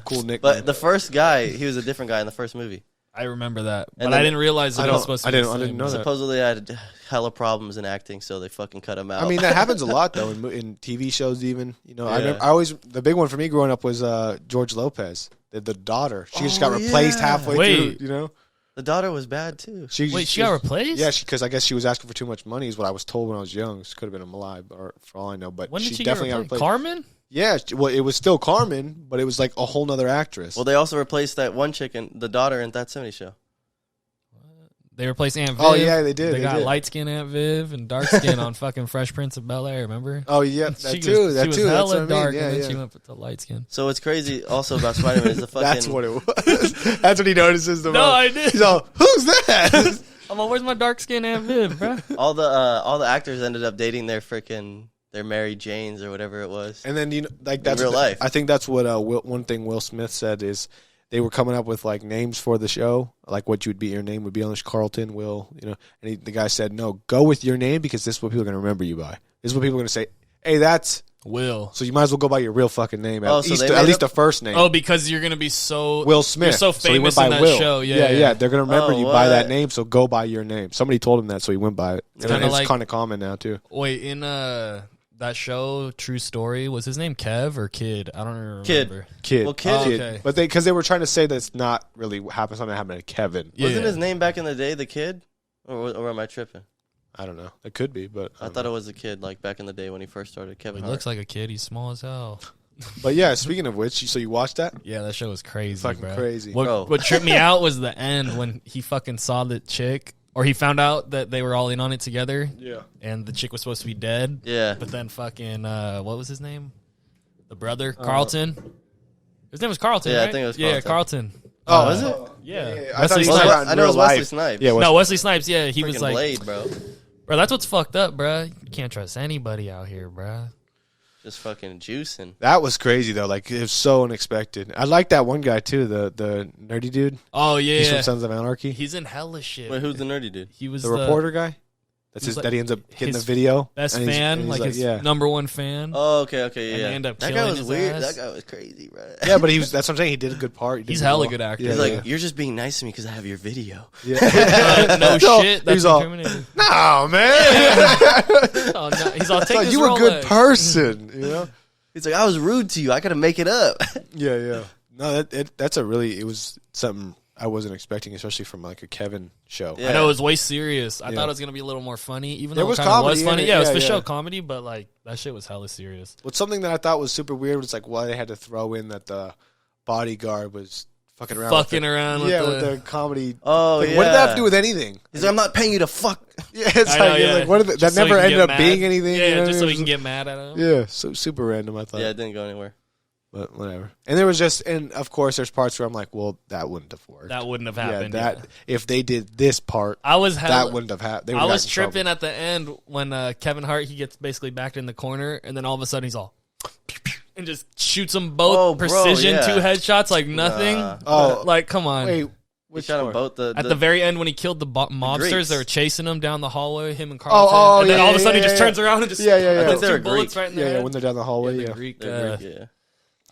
cool nickname. But the first guy, he was a different guy in the first movie. I remember that. And But then- I didn't realize that it was supposed to be I the didn't same. know that. Supposedly, I had hella problems in acting, so they fucking cut him out. I mean, that happens a lot though in TV shows. Even I Yeah. remember, the big one for me growing up was George Lopez, the daughter. She just got replaced halfway Wait. through. the daughter was bad too. She got replaced? Yeah, because I guess she was asking for too much money, is what I was told when I was young. She could have been alive, or for all I know. But When did she definitely get got replaced? replaced. Carmen? Yeah, well, it was still Carmen, but it was like a whole nother actress. Well, they also replaced that one chick in the daughter in That 70 Show. They replaced Aunt Viv. Oh, yeah, they did. They They got did. light skin Aunt Viv and dark skin on fucking Fresh Prince of Bel-Air, remember? Oh yeah, She that too. was That's hella what I mean. dark, Yeah, and then yeah. she went to light skin. So what's crazy also about Spider-Man is the fucking... That's what it was. That's what he notices the No, most. I did. He's all, who's that? I'm like, where's my dark skin Aunt Viv, bro? all the actors ended up dating their Mary Janes or whatever it was. And then that's real life. I think that's what one thing Will Smith said is they were coming up with like names for the show, like what your name would be on this, Carlton, Will, And the guy said, no, go with your name because this is what people are going to remember you by. This is what people are going to say. Hey, that's Will. So you might as well go by your real fucking name. Oh, At so least, they at made least up- the first name. Oh, because you're going to be so... Will Smith. You're so So he went famous by in that Will. show. Yeah. They're gonna remember Oh, you by that what? name, so go by your name. Somebody told him that, so he went by it. And kinda it's like- kind of common now too. Wait, in that show, True Story, was his name Kev or Kid? I don't remember. Kid. Well, Kid- Oh, okay. But because they were trying to say that it's not really happened. Something happened to Kevin. Yeah. Wasn't his name back in the day the Kid? Or am I tripping? I don't know. It could be, but I thought it was the Kid, like back in the day when he first started. He Kevin Hart. looks like a kid. He's small as hell. But yeah, speaking of which, so you watched that? Yeah, that show was crazy, Fucking bro. crazy. Bro. What tripped me out was the end when he fucking saw the chick, or he found out that they were all in on it together, Yeah. and the chick was supposed to be dead. Yeah. But then fucking, what was his name? The brother? Carlton? His name was Carlton, Yeah, I right? think it was Yeah, Carlton. Carlton. Oh, is it? Yeah. I thought he Wesley was Snipes. about in I know it was real Wesley life. Snipes. Yeah, No, Wesley Snipes, yeah. He was Freaking like, Blade, bro. bro, that's what's fucked up, bro. You can't trust anybody out here, bro. Just fucking juicing. that was crazy though. Like it was so unexpected. I like that one guy too, the nerdy dude. Oh, yeah. He's from Sons of Anarchy. He's in hella shit. Wait, who's the nerdy dude? He was The reporter guy. That's he's his. like That he ends up getting the his video. best and he's- fan, and he's like his yeah. number one fan. Oh, okay, And yeah. they end up That guy killing was his weird. ass. That guy was crazy, bro. Yeah, but that's what I'm saying. He did a good part. He did He's good hella well. good actor. Yeah, He's yeah. like, you're just being nice to me because I have your video. Yeah. No shit. That's he's all, incriminating. no, man. Oh, no. He's all It's take like, this you a good Rolex. person, you know? He's like, I was rude to you. I gotta make it up. Yeah, yeah. No, that's a really. It was something I wasn't expecting, especially from like a Kevin show. Yeah. I know it was way serious. I Yeah. thought it was gonna be a little more funny, even There though was it kind of comedy was in funny. it. Yeah, it was Yeah, for yeah. show comedy, but like that shit was hella serious. But something that I thought was super weird was like why they had to throw in that the bodyguard was fucking around. Fucking around with with the comedy. Oh, Like, yeah. what did that have to do with anything? He's like, I'm not paying you to fuck. Yeah, it's I know, like, yeah. like what? That Just so never he can ended get up mad. being anything. Yeah, you know just so what I he mean? can get mad at him. Yeah, so super random. I thought. Yeah, it didn't go anywhere. But whatever. And there was just, and of course, there's parts where I'm like, well, that wouldn't have worked. That wouldn't have yeah, happened. that yeah. if they did this part, I was that wouldn't have happened. I was tripping at the end when Kevin Hart, he gets basically backed in the corner, and then all of a sudden he's all and just shoots them both Oh, bro, precision yeah. 2 headshots like nothing. Oh. Like come on. Wait, We which shot them part? both. At the very end when he killed the mobsters, Greeks. they were chasing him down the hallway, him and Carlton. Oh, and then yeah, all of a sudden yeah, he just yeah. turns around and just Yeah, yeah, yeah. I think puts they 2 were bullets Greek. right in the Yeah, head. when they're down the hallway. The Yeah, Greek, They're Greek, yeah.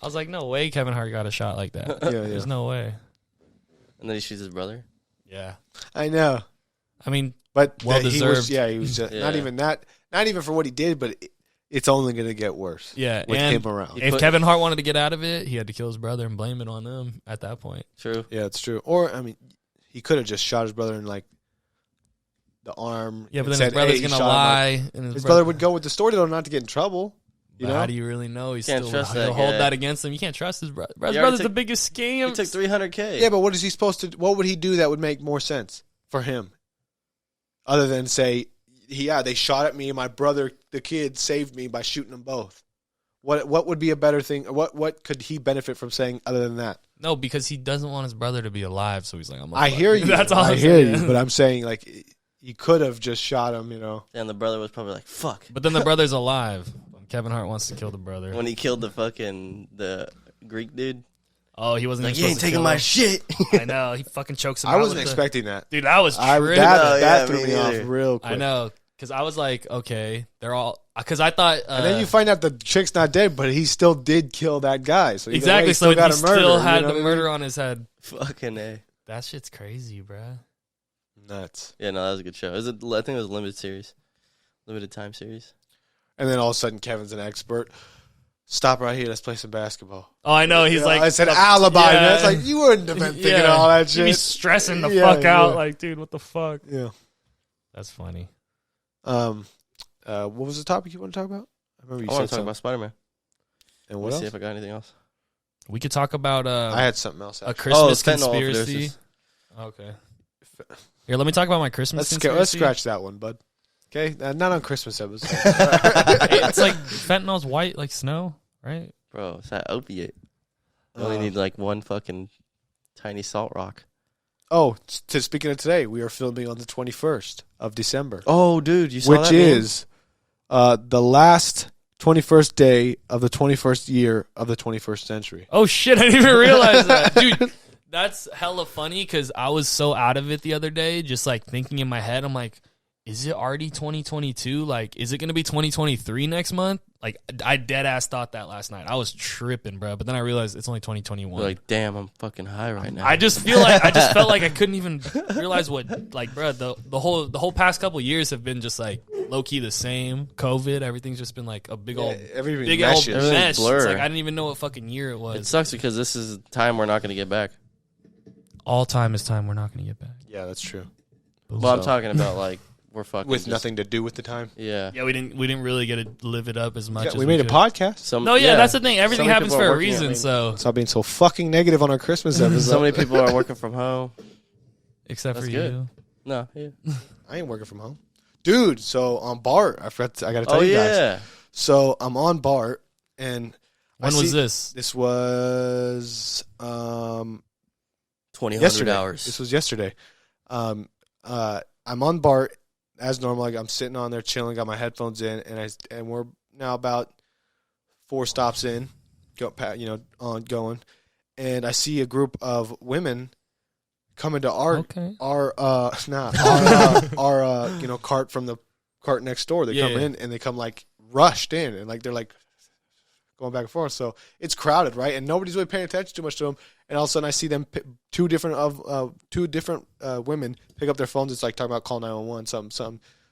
I was like, no way Kevin Hart got a shot like that. yeah. There's no way. And then he shoots his brother. Yeah. I know, I mean, but Well he was. deserved. Yeah, he was not Yeah. even that. Not even for what he did, but it's only going to get worse. yeah. with and him around. if Kevin Hart wanted to get out of it, he had to kill his brother and blame it on them at that point. True. Yeah, it's true. Or I mean, he could have just shot his brother in like the arm. Yeah, but and then said, his brother's "Hey, you gonna shot him." lie, and His brother would go with the story though, not to get in trouble. You But know, how do you really know? He's Can't still trust he'll that hold guy. that against him. You can't trust his brother. His already brother's took- the biggest scam. He took $300K. yeah, but what is he supposed to? What would he do that would make more sense for him, other than say, they shot at me, and my brother, the kid, saved me by shooting them both. What would be a better thing? What could he benefit from saying other than that? No, because he doesn't want his brother to be alive, so he's like, I'm. I hear you. That's all I I'm hear saying. you, but I'm saying like he could have just shot him. You know. And the brother was probably like, fuck. But then the brother's alive. Kevin Hart wants to kill the brother. When he killed the Greek dude. Oh, he wasn't. Like, even you ain't supposed to taking kill my him. shit. I know. He fucking chokes him. I out wasn't with the- expecting that. Dude, that was That tripping. that yeah, threw me me off neither. real quick. I know, because I was like, okay, they're all. Because I thought. And then you find out the chick's not dead, but he still did kill that guy. So either way, exactly. he So still he got a murder, still you had know the what I murder mean? on his head. Fucking A. That shit's crazy, bruh. Nuts. Yeah, no, that was a good show. I think it was a limited series. Limited time series. And then all of a sudden, Kevin's an expert. Stop right here. Let's play some basketball. Oh, I know. He's You know, like, I said alibi, yeah. man. It's like you wouldn't have been thinking Yeah. all that You'd be shit. stressing the Yeah, fuck out. yeah. Like, dude, what the fuck? Yeah. That's funny. What was the topic you want to talk about? I remember you I want said to talk about something. Spider-Man. And Let what me else? see if I got anything else. We could talk about I had something else. a Actually. Christmas fentanyl conspiracy. overdoses. Okay. Here, let me talk about my Christmas Let's conspiracy. scratch that one, bud. Okay, not on Christmas episode. It's like fentanyl's white like snow, right? Bro, it's that opiate. You only need like one fucking tiny salt rock. Oh, speaking of today, we are filming on the 21st of December, Oh, dude, you saw which that? man? is the last 21st day of the 21st year of the 21st century. Oh shit! I didn't even realize that, dude. That's hella funny because I was so out of it the other day, just like thinking in my head. I'm like, is it already 2022? Like, is it going to be 2023 next month? Like, I dead ass thought that last night. I was tripping, bro. But then I realized it's only 2021. You're like, damn, I'm fucking high right now. I just felt like I couldn't even realize what, like, bro, the whole past couple years have been just like low key the same. COVID, everything's just been like a big old Everything big old meshes. Everything's mesh. It's blur. like I didn't even know what fucking year it It was. sucks because this is a time we're not going to get back. All time is time we're not going to get back. Yeah, that's true. Well, I'm So- talking about like we're fucking With just- nothing to do with the time. Yeah. Yeah, we didn't really get to live it up as much. Yeah, as we made a could. podcast. Some, No, yeah, that's the thing. Everything So many happens people for are a working at reason. things. So, Stop being so fucking negative on our Christmas episode. So many people are working from home. except That's for good. you, No. Yeah. I ain't working from home. Dude, so on BART, I got to tell Oh you guys. yeah. So I'm on BART, and when was this? This was 20 yesterday. hours. This was yesterday. I'm on BART as normal. Like I'm sitting on there chilling, got my headphones in, and we're now about 4 stops in, going, and I see a group of women coming to our Okay. our cart from the cart next door. They come Yeah. in and they come like rushed in and like they're like going back and forth. So it's crowded, right? And nobody's really paying attention too much to them. And all of a sudden, I see them two different women pick up their phones. It's like talking about call 911, something.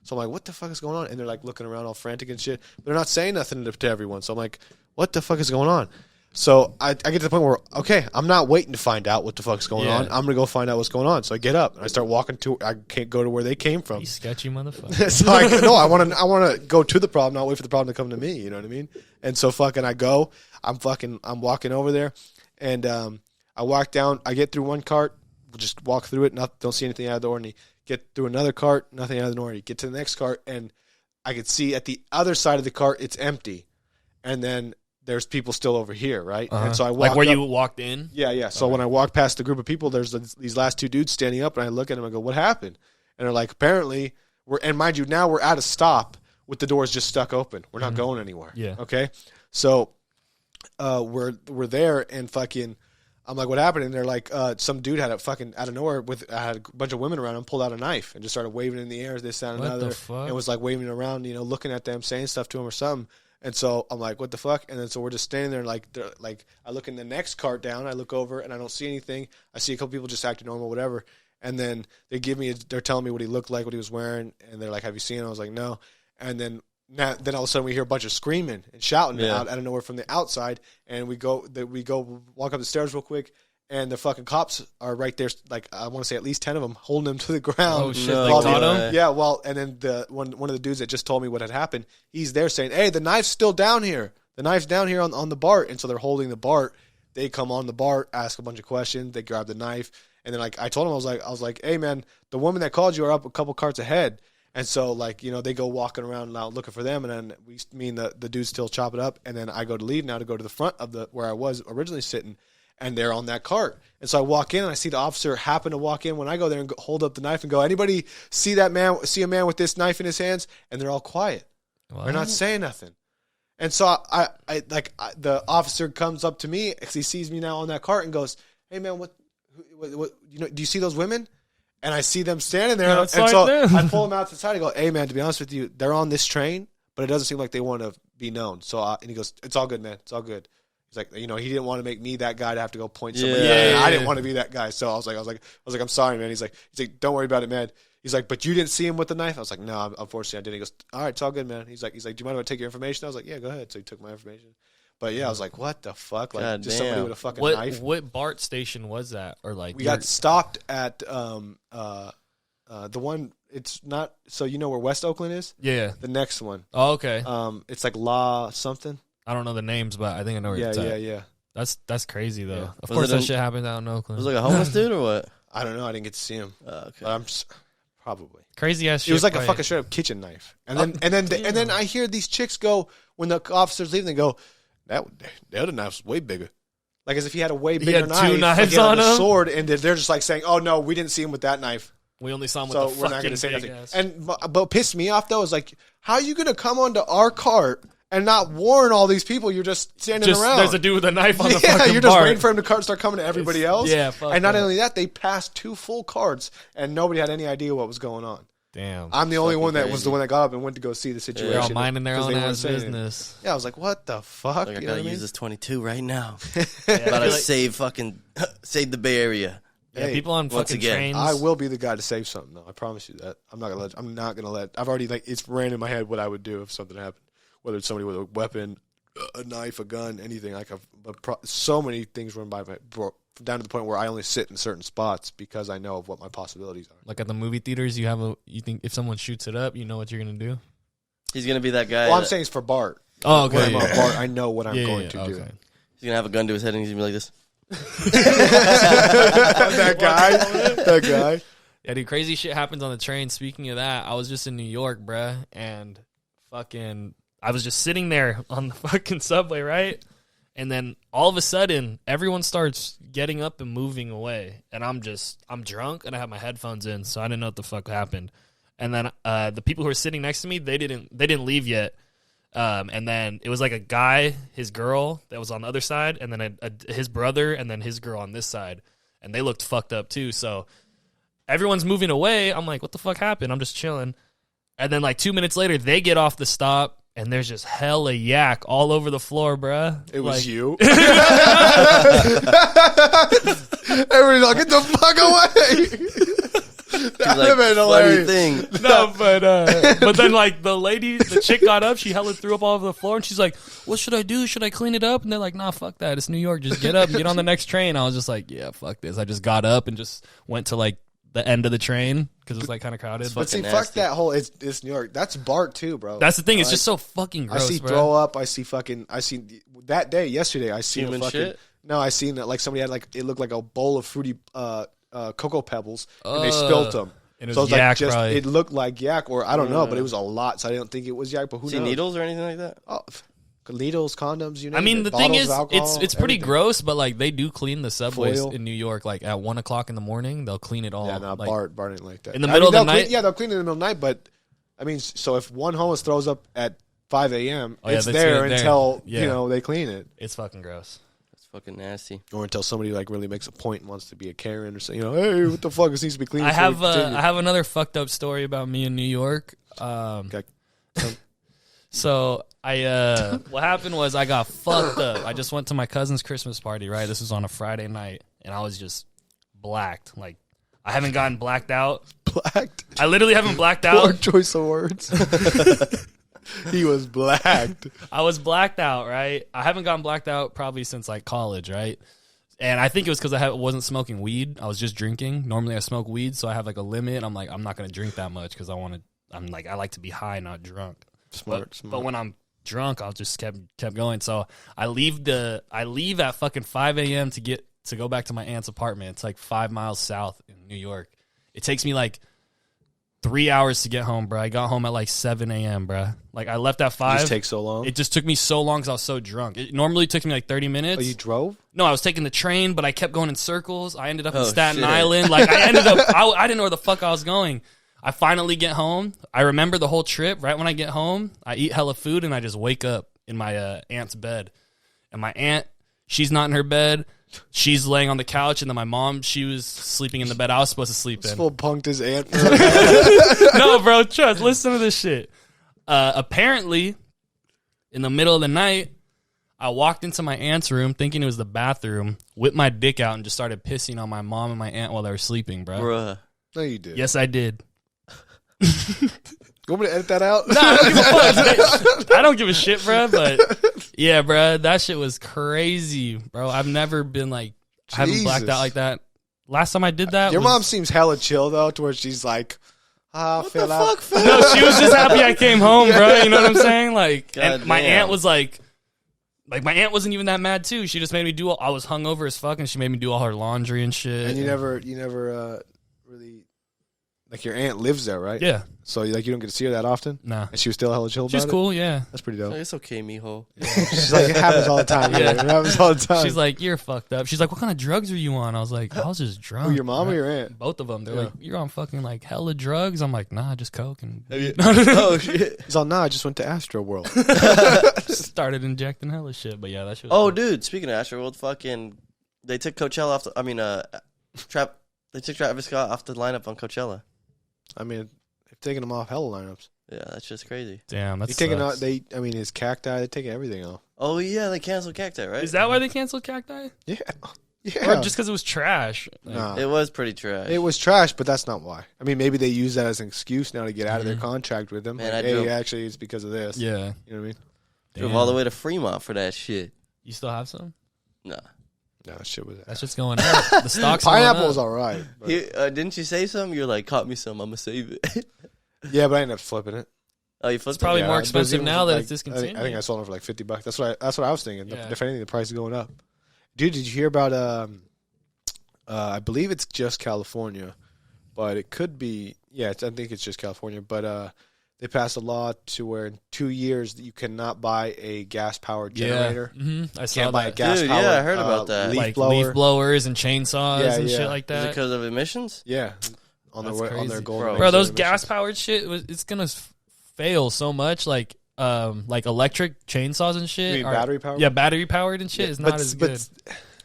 So I'm like, what the fuck is going on? And they're like looking around all frantic and shit. They're not saying nothing to everyone. So I'm like, what the fuck is going on? So I get to the point where, okay, I'm not waiting to find out what the fuck's going Yeah. on. I'm going to go find out what's going on. So I get up and I start walking I can't go to where they came from. You sketchy motherfucker. So I want to go to the problem, not wait for the problem to come to me. You know what I mean? And so fucking I go. I'm walking over there, and I walk down. I get through one cart. We'll just walk through it. Don't see anything out of the ordinary. Get through another cart. Nothing out of the ordinary. Get to the next cart, and I could see at the other side of the cart it's empty, and then there's people still over here, right? And so I walk like where you walked in. Yeah. So when I walk past the group of people, there's these last two dudes standing up, and I look at them and go, "What happened?" And they're like, "Apparently, and mind you, now we're at a stop with the doors just stuck open. We're not going anywhere." Yeah. Okay. So we're there, and fucking, I'm like, "What happened?" And they're like, "Some dude had a fucking out of nowhere had a bunch of women around him, pulled out a knife and just started waving in the air, this, that, and What the another, fuck? and was like waving around, looking at them, saying stuff to them or something." And so I'm like, "What the fuck?" And then so we're just standing there, and like I look in the next cart down, I look over, and I don't see anything. I see a couple people just acting normal, whatever. And then they're telling me what he looked like, what he was wearing, and they're like, "Have you seen him?" I was like, "No." And then all of a sudden we hear a bunch of screaming and shouting out of nowhere from the outside, and we go walk up the stairs real quick, and the fucking cops are right there, like I want to say at least 10 of them, holding him to the ground. Oh shit! They caught him. Yeah, well, and then one of the dudes that just told me what had happened, he's there saying, "Hey, the knife's still down here. The knife's down here on the BART." And so they're holding the BART. They come on the BART, ask a bunch of questions. They grab the knife, and then like I told him, I was like, "Hey man, the woman that called you are up a couple carts ahead." And so like they go walking around now looking for them, and then me and the dudes still chop it up, and then I go to leave now to go to the front of where I was originally sitting. And they're on that cart. And so I walk in, and I see the officer happen to walk in when I go there and hold up the knife and go, "Anybody see a man with this knife in his hands?" And they're all quiet. What? They're not saying nothing. And so the officer comes up to me because he sees me now on that cart and goes, "Hey man, what do you see those women?" And I see them standing there. Yeah, and so I pull them out to the side and go, "Hey man, to be honest with you, they're on this train, but it doesn't seem like they want to be known." So and he goes, "It's all good, man. It's all good." He's like, he didn't want to make me that guy to have to go point somebody out. Yeah. I didn't want to be that guy. So I was like, "I'm sorry, man." He's like, "Don't worry about it, man." He's like, "But you didn't see him with the knife?" I was like, "No, unfortunately I didn't." He goes, "All right, it's all good, man." He's like, "Do you mind if I take your information?" I was like, "Yeah, go ahead." So he took my information. But yeah, I was like, "What the fuck?" Like God just damn. somebody with a fucking knife. What BART station was that? Or like We got stopped at the one. It's not so where West Oakland is. Yeah. The next one. Oh, okay. It's like La something. I don't know the names, but I think I know where it's at. Yeah. That's crazy though. Yeah. Of Was course it that shit happens out in Oakland. Was it like a homeless dude or what? I don't know. I didn't get to see him. Okay. But I'm probably. Crazy ass shit. It was like a probably. fucking straight up kitchen knife. And then I hear these chicks go when the officers leave. They go, the other knife's way bigger. Like as if he had a way bigger had knife. two knives like he had on a him? sword, and they're just like saying, "Oh no, we didn't see him with that knife." We only saw him with So the we're not fucking going to say big nothing. ass. And but what pissed me off though is like, how are you going to come onto our cart and not warn all these people? You're just standing around. There's a dude with a knife on the Yeah, fucking you're just BART. waiting for him to start coming to everybody else. Yeah, fuck and not that. only that, they passed 2 full carts and nobody had any idea what was going on. Damn. I'm the only Fucking one that was crazy. the one that got up and went to go see the situation. They're all minding their 'cause own they weren't ass saying anything. business. Yeah, I was like, what the fuck? Like I You know gotta what I use mean? this 22 right now. Yeah, About to like- save the Bay Area. yeah, Hey, people on once fucking again, trains. I will be the guy to save something, though. I promise you that. I'm not gonna let. I've already it's ran in my head what I would do if something happened. Whether it's somebody with a weapon, a knife, a gun, anything. Like so many things run by my down to the point where I only sit in certain spots because I know of what my possibilities are. Like at the movie theaters, you think if someone shoots it up, you know what you're gonna do. He's gonna be that guy. Well, I'm saying it's for Bart. Oh, When okay. I'm on Bart, I know what I'm Yeah, going yeah, to okay. do. He's gonna have a gun to his head and he's gonna be like this. that guy. Yeah, dude, crazy shit happens on the train. Speaking of that, I was just in New York, bruh, and fucking, I was just sitting there on the fucking subway, right? And then all of a sudden, everyone starts getting up and moving away, and I'm drunk, and I have my headphones in, so I didn't know what the fuck happened. And then the people who were sitting next to me, they didn't leave yet. And then it was like a guy, his girl that was on the other side, and then his brother, and then his girl on this side, and they looked fucked up too. So everyone's moving away. I'm like, what the fuck happened? I'm just chilling. And then like 2 minutes later, they get off the stop, and there's just hella yak all over the floor, bruh. It was Like, you. Everybody's like, get the fuck away. That would have been funny hilarious. thing. No, but then like the chick got up, she hella threw up all over the floor, and she's like, "What should I do? Should I clean it up?" And they're like, "Nah, fuck that. It's New York. Just get up and get on the next train." I was just like, "Yeah, fuck this." I just got up and just went to like the end of the train because it was like kind of crowded. But see, Fucking fuck nasty. that whole. It's New York. That's Bart too, bro. That's the thing. It's Like, just so fucking gross. I see bro. throw up. I see that day yesterday. I see Human a fucking shit? No, I seen that. Like somebody had like it looked like a bowl of fruity cocoa pebbles, and they spilled them. And it So was it's like yak, just probably. it looked like yak, or I don't know, but it was a lot. So I don't think it was yak. But who knows? Needles or anything like that? Oh, needles, condoms. You know. I mean, the thing is, it's pretty gross, but like they do clean the subways Foil. in New York. Like at 1 o'clock in the morning, they'll clean it all. Yeah, no, like, Bart didn't like that. in the middle of the night. They'll clean it in the middle of the night. But I mean, so if one homeless throws up at 5 a.m., Oh, yeah, it's they there see it until there. they clean it, It's fucking gross. That's fucking nasty. or until somebody like really makes a point and wants to be a Karen or something. Hey, what the fuck? It needs to be clean. I before we have continue. I have another fucked up story about me in New York. Okay. So I what happened was I got fucked up. I just went to my cousin's Christmas party, right? This was on a Friday night, and I was just blacked. Like I haven't gotten blacked out. Blacked. I literally haven't blacked Poor out. choice of words. He was blacked. I was blacked out, right? I haven't gotten blacked out probably since like college, right? And I think it was because I wasn't smoking weed. I was just drinking. Normally I smoke weed, so I have like a limit. I'm like, I'm not gonna drink that much because I like to be high, not drunk. Smart. But when I'm drunk, I'll just kept going. So I leave at fucking 5 a.m. to go back to my aunt's apartment. It's like 5 miles south in New York. It takes me like 3 hours to get home, bro. I got home at like 7 a.m., bro. Like I left at 5. It just takes so long. It just took me so long because I was so drunk. It normally took me like 30 minutes. Oh, you drove? No, I was taking the train, but I kept going in circles. I ended up in Oh, Staten shit. Island. Like I ended up, I didn't know where the fuck I was going. I finally get home. I remember the whole trip. Right when I get home, I eat hella food and I just wake up in my aunt's bed. And my aunt, she's not in her bed. She's laying on the couch, and then my mom, she was sleeping in the bed I was supposed to sleep in. Full punked his aunt. No, bro, trust. Listen to this shit. Apparently, in the middle of the night, I walked into my aunt's room thinking it was the bathroom, whipped my dick out, and just started pissing on my mom and my aunt while they were sleeping, bro. Bruh. No, you did. Yes, I did. You want me to edit that out? No, I don't give a fuck. I don't give a shit, bro. But yeah, bro, that shit was crazy, bro. I've never been like, I haven't blacked Jesus. out like that. Last time I did that, Your was- mom seems hella chill though, to where she's like, What the fuck, No, she was just happy I came home, bro. You know what I'm saying? Like, and my Goddamn. aunt was like my aunt wasn't even that mad too. She just made me do I was hungover as fuck, and she made me do all her laundry and shit. And you never really, like your aunt lives there, right? Yeah. So like you don't get to see her that often, Nah. and she was still hella chill about She's it? cool, yeah. That's pretty dope. It's okay, mijo. She's like, it happens all the time. Yeah. Yeah. It happens all the time. She's like, you're fucked up. She's like, what kind of drugs are you on? I was like, I was just drunk. Who, your mom bro. or your aunt? Both of them. They're Yeah. like, you're on fucking like hella drugs. I'm like, nah, just coke and Oh, shit. He's all, nah, I just went to Astro World. started injecting hella shit. But yeah, that shit was Oh, cool. dude, speaking of Astroworld, fucking, they took Coachella off they took Travis Scott off the lineup on Coachella. I mean, they've taken him off hella lineups. Yeah, that's just crazy. Damn, that's They taking out. His cacti. They taking everything off. Oh, yeah, they canceled Cacti, right? Is that why they canceled Cacti? Yeah, Or yeah. just because it was trash? Like, Nah. It was pretty trash. It was trash, but that's not why. I mean, maybe they use that as an excuse now to get out of their contract with them. Man, Like, I hey, drove- actually, it's because of this. Yeah. You know what I mean? Drove Damn. all the way to Fremont for that shit. You still have some? Nah. No, shit was That's just going up. The stocks Pineapple's going up. all right. But, Didn't you say something? You're like, caught me some, I'm gonna save it. yeah, but I ended up flipping it. Oh, you flipped probably it? more but it was expensive even now for, that like, it's discontinued. I think I sold it for like $50. That's what I was thinking. Yeah. If anything, the price is going up. Dude, did you hear about? I believe it's just California, but it could be. Yeah, I think it's just California. But they passed a law to where in 2 years you cannot buy a gas powered generator. I saw Can't buy a that. gas Dude, powered. yeah, I heard about that. Leaf Like blower. leaf blowers and chainsaws Yeah, and yeah. shit like Is it that. because of emissions? Yeah, on That's their crazy. goal. Bro. Bro, those gas powered shit, it's gonna fail so much. Like electric chainsaws and shit. You mean are- battery powered? Yeah, battery powered and shit is not as good.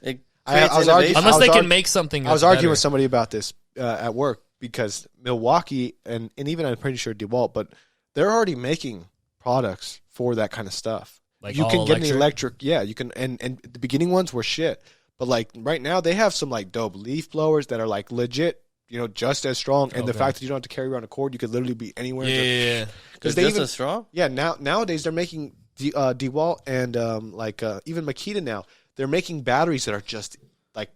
It I creates was arguing- innovation. Unless I they was can argu- make something. I was that's arguing better. with somebody about this at work because Milwaukee and even I'm pretty sure DeWalt, but they're already making products for that kind of stuff. Like you all can get an electric? electric, yeah. You can, and the beginning ones were shit, but like right now they have some like dope leaf blowers that are like legit, just as strong. And the Okay. fact that you don't have to carry around a cord, you could literally be anywhere. Yeah. because Is they this even as strong? yeah nowadays they're making DeWalt and even Makita now they're making batteries that are just like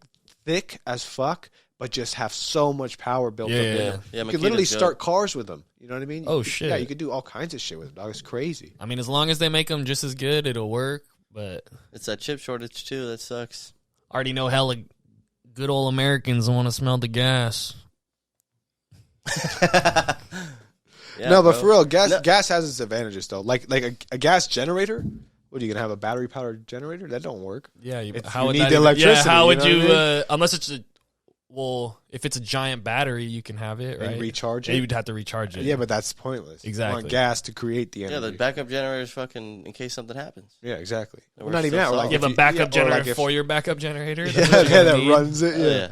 thick as fuck, but just have so much power built up in Yeah. them. Yeah, You could Makita's literally good. start cars with them. You know what I mean? Oh, You could- shit. Yeah, you could do all kinds of shit with them, dog. It's crazy. I mean, as long as they make them just as good, it'll work. But It's that chip shortage too. That sucks. already know hella good old Americans want to smell the gas. Yeah, no, but bro. for real, gas has its advantages though. Like a gas generator. What are you gonna have, a battery powered generator? That don't work. Yeah, you how would need that the even- electricity. Yeah, how would know you? what I mean? Unless it's if it's a giant battery, you can have it, right? And recharge Yeah, it. you would have to recharge it. Yeah, but that's pointless. Exactly. You want gas to create the Yeah, energy. the backup generator is fucking in case something happens. Yeah, exactly. And Well, we're not even still that. Or like solid. you have if a backup or generator like if- for your backup generator. Yeah, That's what you're gonna that need? runs it. Oh, Yeah. yeah.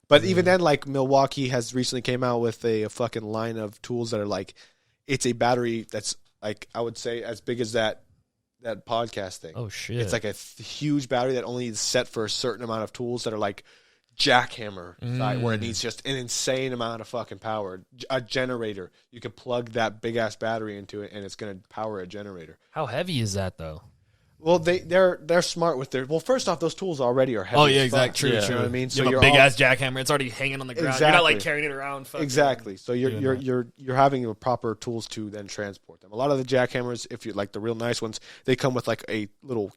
But even then, like Milwaukee has recently came out with a fucking line of tools that are like, it's a battery that's like, I would say as big as that podcast thing. Oh shit! It's like a huge battery that only is set for a certain amount of tools that are like jackhammer side, where it needs just an insane amount of fucking power. A generator, you can plug that big ass battery into it, and it's going to power a generator. How heavy is that though? Well, they're smart with their. Well, first off, those tools already are heavy. Oh yeah, as fuck, exactly. True, you true. know what I mean? So you have a you're big all- ass jackhammer. It's already hanging on the ground. You're not like Exactly. carrying it around. Fucking Exactly. So doing that. you're having the proper tools to then transport them. A lot of the jackhammers, if you like the real nice ones, they come with like a little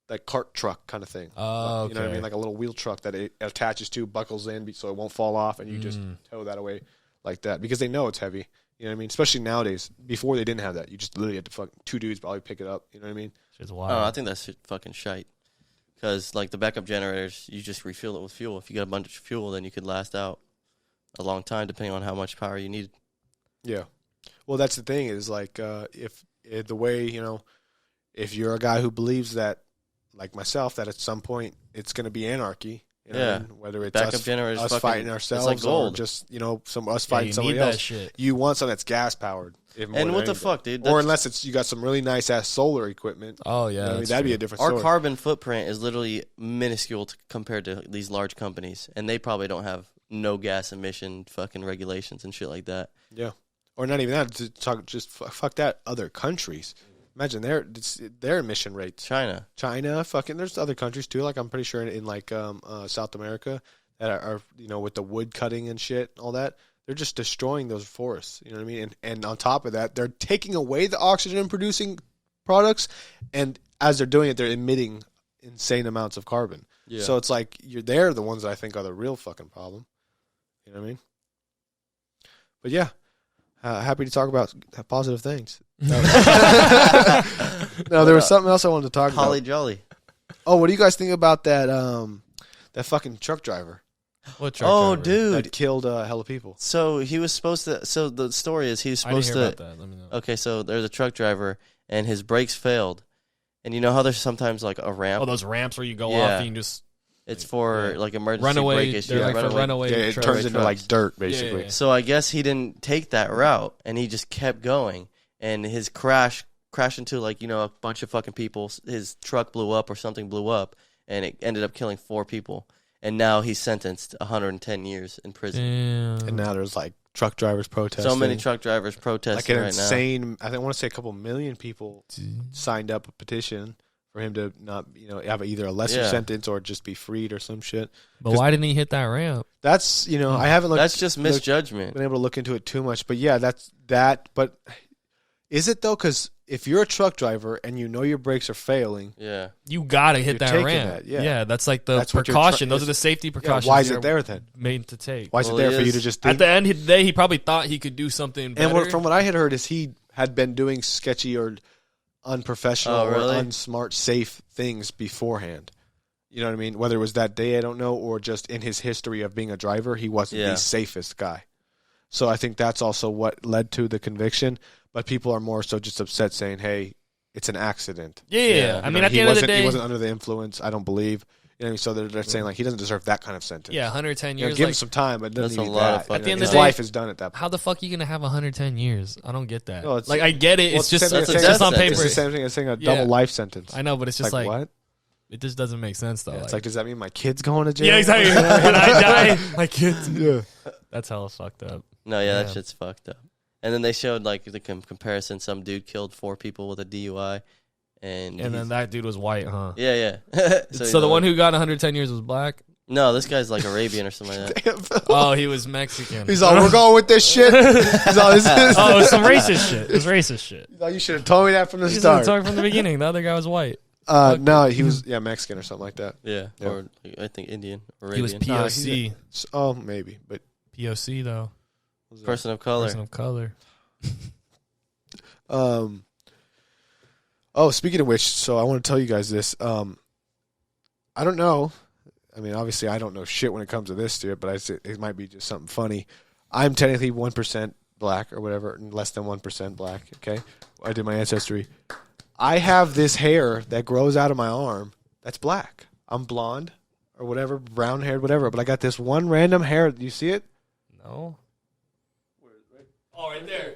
like cart truck kind of thing. Oh, You know what I okay. mean? Like a little wheel truck that it attaches to, buckles in, so it won't fall off, and you just Mm. tow that away like that because they know it's heavy. You know what I mean? Especially nowadays. Before they didn't have that, you just literally had to fuck two dudes probably pick it up. You know what I mean? Shit's Oh, wild. I think that's fucking shite. Because like the backup generators, you just refill it with fuel. If you got a bunch of fuel, then you could last out a long time, depending on how much power you need. Yeah. Well, that's the thing is like if the way if you're a guy who believes that, like myself, that at some point it's going to be anarchy. You know what I Yeah. mean? Whether it's Backup us generators, us fucking- fighting it's ourselves like or gold. just us Yeah, fighting you somebody need that else. shit. You want something that's gas powered. And what the fuck, dude? Or That's- unless it's you got some really nice ass solar equipment. Oh You yeah, know what I mean? that's That'd be true. a different Our story. carbon footprint is literally minuscule compared to these large companies, and they probably don't have no gas emission fucking regulations and shit like that. Yeah. Or not even that. To talk just fuck that. Other countries. Imagine their emission rates. China. China, fucking. There's other countries too. Like I'm pretty sure in like South America that are with the wood cutting and shit, all that. They're just destroying those forests. You know what I mean? And on top of that, they're taking away the oxygen producing products, and as they're doing it, they're emitting insane amounts of carbon. Yeah. So it's like they're the ones that I think are the real fucking problem. You know what I mean? But yeah, happy to talk about positive things. No, there was something else I wanted to talk Holly about. Jolly. Oh, what do you guys think about that? That fucking truck driver What truck Oh, driver? dude. that killed a hell of people. So he was supposed to. So the story is he was I didn't supposed hear to. about that. Let me know. Okay, so there's a truck driver and his brakes failed, and you know how there's sometimes like a ramp. Oh, those ramps where you go Yeah. off and you just It's for like emergency runaway. brake issues. They're like for runaway. Yeah, it trucks. turns into like trucks. dirt Yeah, yeah, basically. yeah. So I guess he didn't take that route, and he just kept going, and his crashed into like a bunch of fucking people. His truck blew up or something blew up, and it ended up killing 4 people. And now he's sentenced 110 years in prison. Damn. And now there's like truck drivers protesting. So many truck drivers like protesting an right insane. I want to say a couple million people signed up a petition for him to not, have either a lesser Yeah. sentence or just be freed or some shit. But why didn't he hit that ramp? That's I haven't now. looked. That's just misjudgment. been able to look into it too much, but yeah, that's that. But is it though? Because if you're a truck driver and you know your brakes are failing, Yeah. You gotta hit You're that taking ramp. that, yeah. That's like the That's what you're precaution. try- Those are the safety yeah, precautions. why is you're it there then? Made to take. Why is Well, it there he for you is- to just? At the end of the day, he probably thought he could do something better. and from what I had heard is he had been doing sketchy or unprofessional Oh, really? or unsmart safe things beforehand. You know what I mean? Whether it was that day, I don't know, or just in his history of being a driver, he wasn't Yeah. the safest guy. So I think that's also what led to the conviction. But people are more so just upset, saying, "Hey, it's an accident." yeah. Yeah. I You mean, know, at the end of the day, he wasn't under the influence. I don't believe. You know, so they're saying like he doesn't deserve that kind of sentence. yeah, 110 You know, years. give him Like, some time, but it doesn't That's a need lot of that. fucking At the end of His the day- life is done at that point. how the fuck are you gonna have 110 years? I don't get that. No, it's- like, I get it. Well, It's just the same it's thing as just saying- on it's paper. It's the same thing as saying a Yeah. double life sentence. I know, but it's just like what? it just doesn't make sense though. Yeah, it's like, does that mean my kid's going to jail? yeah, exactly. When I die, my kids. Yeah. That's hella fucked up. No, yeah, that Yeah. shit's fucked up. And then they showed like the comparison. Some dude killed 4 people with a DUI, and And then that dude was white, huh? yeah. So the one who got 110 years was black. no, this guy's like Arabian or something like that. Oh, he was Mexican. He's all, we're going with this shit. He's all, this is, Oh, it was some racist shit. It was racist shit. He's all, you should have told me that from the He's start. talking from the beginning. The other guy was white. No, he was Mexican or something like that. Yeah, Yeah. or like, I think Indian. Arabian. He was POC. Maybe, but POC though. Person of color. Person of color. Speaking of which, so I want to tell you guys this. I don't know. I mean, obviously, I don't know shit when it comes to this, dude. But it might be just something funny. I'm technically 1% black or whatever, less than 1% black. Okay, I did my ancestry. I have this hair that grows out of my arm that's black. I'm blonde or whatever, brown haired, whatever. But I got this one random hair. Do you see it? No. Oh, right there.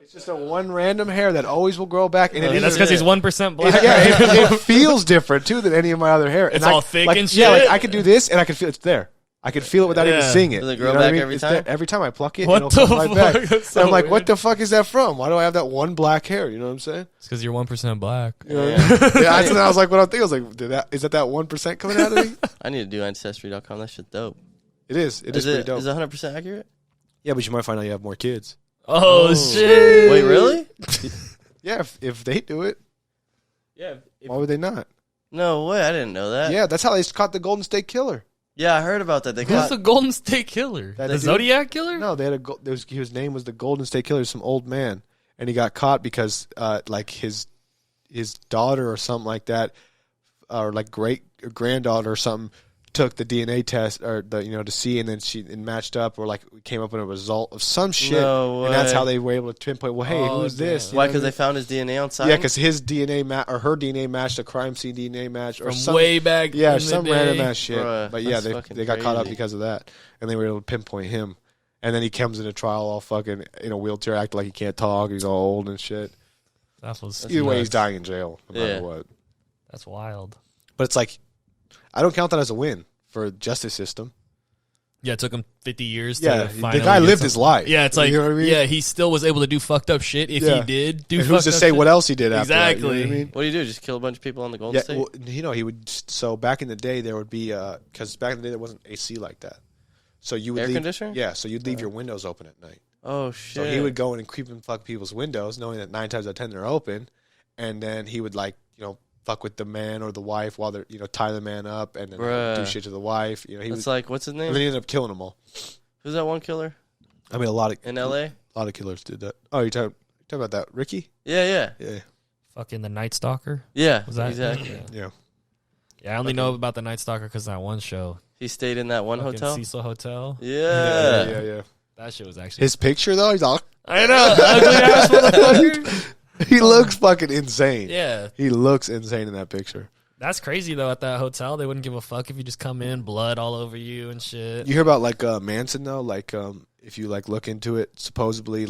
It's just a one random hair that always will grow back. And that's because he's 1% black. it feels different too than any of my other hair. It's all thick and shit. Yeah, like I can do this and I can feel it's there. I can feel it without even seeing it. Does it grow back every time? There. Every time I pluck it, what it'll the come right back. fuck? And I'm like, what the fuck is that from? Why do I have that one black hair? You know what I'm saying? It's because you're 1% black. You know I was like, what I'm thinking. I was like, is that 1% coming out of me? I need to do Ancestry.com. That shit's dope. It is. It is pretty dope. Is it 100% accurate? Yeah, but you might find out you have more kids. Oh shit! Wait, really? Yeah, if they do it. Yeah. Why would they not? No way. I didn't know that. Yeah, that's how they caught the Golden State Killer. Yeah, I heard about that. Who's the Golden State Killer? The Zodiac Killer? No, they had his name was the Golden State Killer. Some old man, and he got caught because like his daughter or something like that, or like great granddaughter or something, took the DNA test or to see, and then it matched up or like came up with a result of some shit. No way. And that's how they were able to pinpoint. Well, hey, who's this? Why? Because they found his DNA outside. Yeah, because his DNA or her DNA matched a crime scene DNA match or from some, way back. Yeah, in some the day. random ass shit. Bruh, but yeah, they got caught up crazy. because of that, and they were able to pinpoint him. And then he comes into trial all fucking in a wheelchair, acting like he can't talk. He's all old and shit. Either way, he's dying in jail, no matter what. That's wild. But it's like, I don't count that as a win for justice system. Yeah, it took him 50 years Yeah, to finally the guy get lived some- his life. Yeah, it's like, you know what I mean? yeah, he still was able to do fucked up shit if he did do and fucked who's to up say shit. what else he did after that? Exactly. You know what I mean? What do you do? Just kill a bunch of people on the Golden State? Well, he would. So back in the day, there would be because back in the day there wasn't AC like that. So you would air leave, conditioner? Yeah, so you'd leave your windows open at night. Oh shit! So he would go in and creep and fuck people's windows, knowing that 9 times out of 10 they're open, and then he would fuck with the man or the wife while they're tie the man up and then do shit to the wife. He was like, what's his name? And then he ended up killing them all. Who's that one killer? I mean, in L.A. A lot of killers did that. Oh, you talking about that, Ricky? Yeah. Fucking the Night Stalker. Yeah, Was that exactly. Yeah. Yeah, I only know about the Night Stalker because that one show. He stayed in that one Fucking hotel. Cecil Hotel. Yeah. That shit was actually. His picture though, he's all. I know, ugly ass motherfucker. He looks fucking insane. Yeah, He looks insane in that picture. that's crazy though. At that hotel, they wouldn't give a fuck if you just come in, blood all over you and shit. You hear about Manson though? If you look into it, supposedly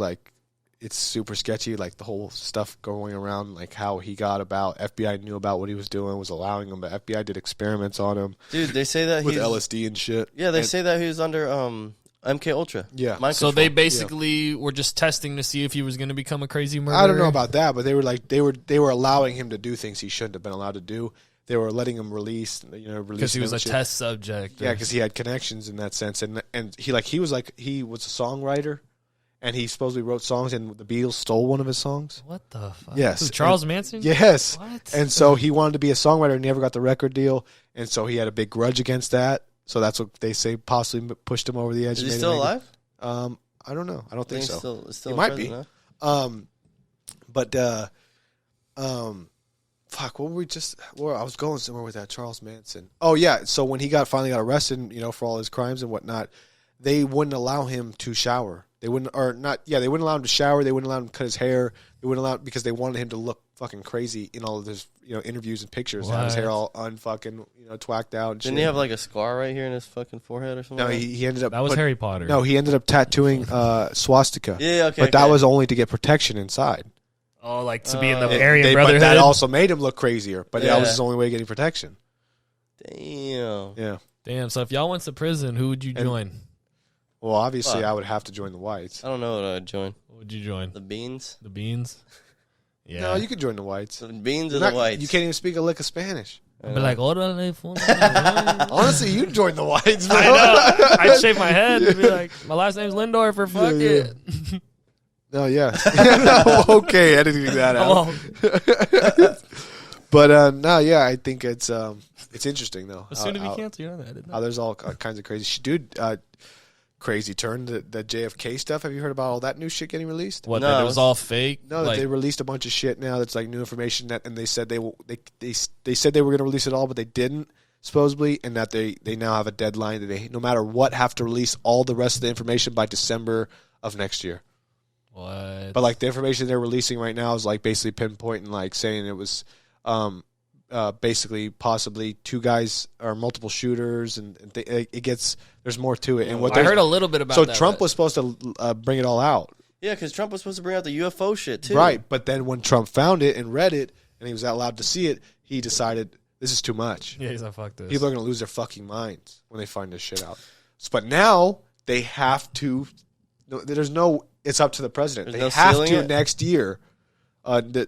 it's super sketchy. Like the whole stuff going around, like how he got about FBI knew about what he was doing, was allowing him, but FBI did experiments on him. Dude, they say that with he's LSD and shit. Yeah, they say that he was under MK Ultra. Yeah. Mind So control. they basically were just testing to see if he was going to become a crazy murderer. I don't know about that, but they were allowing him to do things he shouldn't have been allowed to do. They were letting him release because he was a test subject. Yeah, because he had connections in that sense, and he was a songwriter, and he supposedly wrote songs, and the Beatles stole one of his songs. What the fuck? Yes, Who, Charles Manson. Yes, What? and so he wanted to be a songwriter, and never got the record deal, and so he had a big grudge against that. So that's what they say possibly pushed him over the edge. Is he still alive? I don't know. I don't think so. Still He might be. huh? Fuck, what were we just? Well, I was going somewhere with that Charles Manson. Oh yeah, so when he finally got arrested, for all his crimes and whatnot, they wouldn't allow him to shower. They wouldn't allow him to shower. They wouldn't allow him to cut his hair. They wouldn't allow because they wanted him to look fucking crazy in all of his interviews and pictures. Have his hair all unfucking twacked out. And Didn't shit. he have a scar right here in his fucking forehead or something? No, he ended up. That was Harry Potter. No, he ended up tattooing swastika. Yeah, okay. But that was only to get protection inside. Oh, like to be in the Aryan Brotherhood. But that also made him look crazier. But that was Yeah. his only way of getting protection. Damn. Yeah. Damn. So if y'all went to prison, who would you join? Well, obviously, Fuck. I would have to join the whites. I don't know what I'd join. What would you join? The beans? The beans. Yeah. No, you could join the whites. The beans or You're the not- whites? You can't even speak a lick of Spanish. I'd be like, "Orale, fool." Honestly, you join the whites, bro. I know. I'd shake my head and be like, "My last name's Lindorfer. Fuck Yeah, it." No, yeah. Okay, editing that out. But no, yeah, I think it's interesting though. Soon to be canceled. You know that. How there's all kinds of crazy shit, dude. Crazy turn the JFK stuff. Have you heard about all that new shit getting released? What? No, That it was all fake. No, that they released a bunch of shit now. That's like new information that, and they said they said they were going to release it all, but they didn't supposedly, and that they now have a deadline that they no matter what have to release all the rest of the information by December of next year. What? But like the information they're releasing right now is like basically pinpointing, like saying it was basically possibly two guys or multiple shooters, and it gets there's more to it. And what I heard a little bit about so that. Trump was supposed to bring it all out. Yeah, because Trump was supposed to bring out the UFO shit too. Right, but then when Trump found it and read it, and he was allowed to see it, he decided this is too much. Yeah, he's like, fuck this. People are going to lose their fucking minds when they find this shit out. But now they have to. There's no. It's up to the president. There's they no have sealing to it? next year,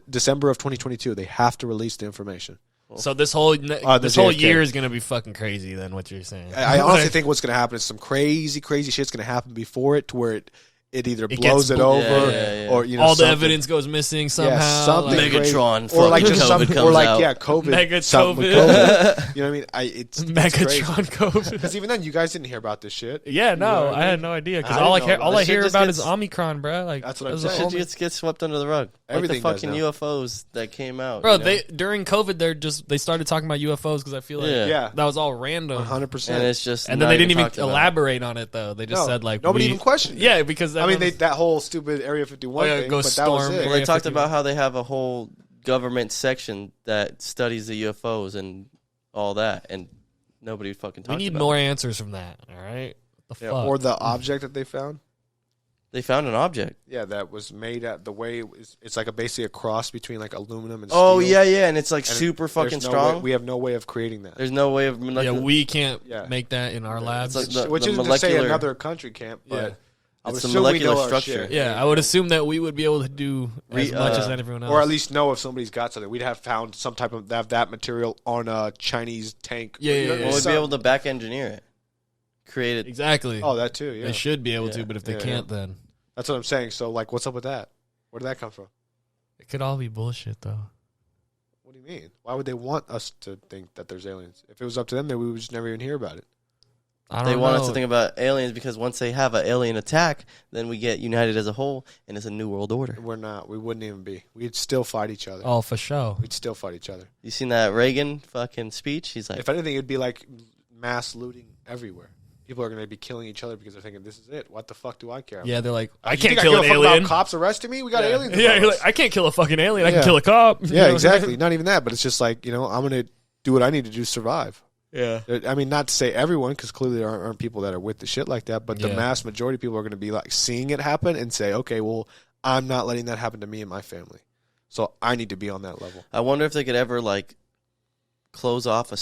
December of 2022. They have to release the information. So this whole JFK. year is gonna be fucking crazy. Then what you're saying? I honestly think what's going to happen is some crazy shit's going to happen before it, to where it either blows gets it over, yeah. or you know, all the something. evidence goes missing somehow. Yeah, something like, crazy. Megatron or like fucking just COVID something, comes or like out. COVID, Mega something with COVID. COVID. You know what I mean? It's Megatron COVID. Because even then, you guys didn't hear about this shit. Yeah, no, You know what I had no idea because I all I didn't know all about I it. hear Shit just about gets- is Omicron, bro. Like That's what I'm was the saying. only- Shit gets swept under the rug. Everything like does the fucking now. UFOs that came out. Bro, you know? they during COVID they started talking about UFOs because I feel like Yeah. that was all random. 100%. and it's just And then not they didn't even talked about. elaborate on it though. They just No, said like nobody even questioned it. Yeah, because I mean, everyone's- that whole stupid Area 51 Oh, yeah, thing, go but that was storm. it. Well, Area they talked 51. about how they have a whole government section that studies the UFOs and all that, and nobody fucking we talked need about more it. answers from that. All right, what the Yeah, fuck? or the object that they found. They found an object. Yeah, that was made at the way it's like basically a cross between like aluminum and Oh steel. yeah, and it's like And super fucking there's no strong. way- we have no way of creating that. There's no way of yeah, we can't Yeah. make that in our labs. It's like the- Which isn't to say molecular- another country can't, but Yeah. I would It's the assume we molecular know our structure. shit. yeah, I would assume that we would be able to do as much as everyone else, Or at least know if somebody's got something. We'd have found some type of have that material on a Chinese tank. Yeah, You know, yeah, Well, we'd some- be able to back engineer it, create it. exactly. Oh, that too. Yeah, They should be able to, Yeah. but if they Yeah, can't, then that's what I'm saying. So, like, what's up with that? Where did that come from? it could all be bullshit, though. What do you mean? Why would they want us to think that there's aliens? If it was up to them, then we would just never even hear about it. I don't They know. want us to think about aliens because once they have an alien attack, then we get united as a whole, and it's a new world order. We're not. We wouldn't even be. We'd still fight each other. Oh, for sure. We'd still fight each other. You seen that Reagan fucking speech? He's like, If anything, it'd be like mass looting everywhere. People are going to be killing each other because they're thinking, "This is it. What the fuck do I care?" Yeah, they're like, I You can't think kill I an give a fuck alien. about cops arresting me? We got yeah. aliens. Yeah, above you're us. like, I can't kill a fucking alien. I Yeah. can kill a cop. You Yeah, know? exactly. Not even that, but it's just like, I'm going to do what I need to do to survive. Yeah. I mean, not to say everyone, because clearly there aren't people that are with the shit like that, but the Yeah. mass majority of people are going to be like seeing it happen and say, okay, well, I'm not letting that happen to me and my family. So I need to be on that level. I wonder if they could ever like close off a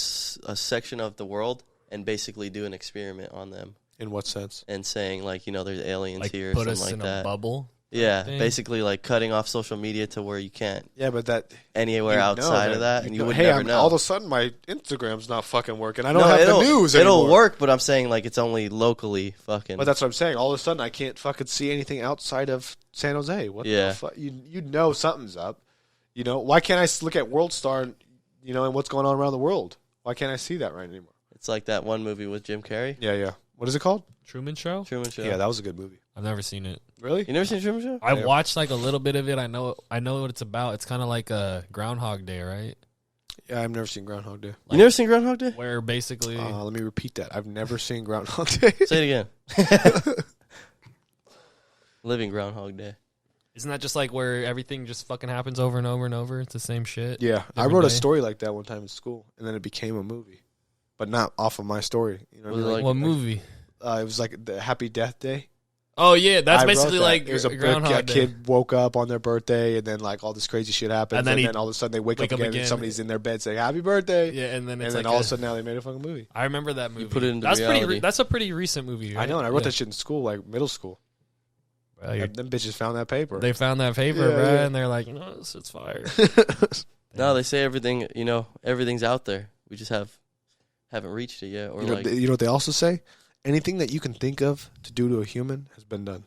section of the world and basically do an experiment on them In what sense? and saying like, there's aliens Like, here or put something us like in that. a bubble. Yeah, thing. basically like cutting off social media to where you can't Yeah, but that anywhere you know outside of that, and you would hey, never know. all of a sudden my Instagram's not fucking working. I don't No, have the it'll- news It'll anymore. work, but I'm saying like it's only locally fucking. But that's what I'm saying. All of a sudden, I can't fucking see anything outside of San Jose. What Yeah. the fuck? You know something's up. Why can't I look at World Star and, and what's going on around the world? Why can't I see that right anymore? It's like that one movie with Jim Carrey, Yeah. What is it called? Truman Show? Truman Show. Yeah, that was a good movie. I've never seen it. Really? You never seen Truman Show? I Yeah. watched like a little bit of it. I know what it's about. It's kind of like a Groundhog Day, right? Yeah, I've never seen Groundhog Day. You never seen Groundhog Day? Where basically, Let me repeat that. I've never seen Groundhog Day. Say it again. Living Groundhog Day. isn't that just like where everything just fucking happens over and over and over? It's the same shit. Yeah, I Every wrote a day? story like that one time in school, and then it became a movie, but not off of my story. You know what I Was it mean? like- What movie? It was like the Happy Death Day. Oh yeah, that's I wrote basically that. like it was a Groundhog Day. kid woke up on their birthday, and then like all this crazy shit happens, And and then then, he all of a sudden they wake wake up up again, again. and somebody's in their bed saying "Happy Birthday," Yeah, and then and it's then like all of a sudden now they made a fucking movie. I remember that movie. put it into that's reality. That's a pretty recent movie. Right? I know, and I wrote Yeah. that shit in school, like middle school. Well, you're- Them bitches found that paper. They found that paper, Yeah, bro, yeah. and they're like, this shit's fire. No, they say everything. Everything's out there. We just haven't reached it yet. Or like, you know what they also say? Anything that you can think of to do to a human has been done.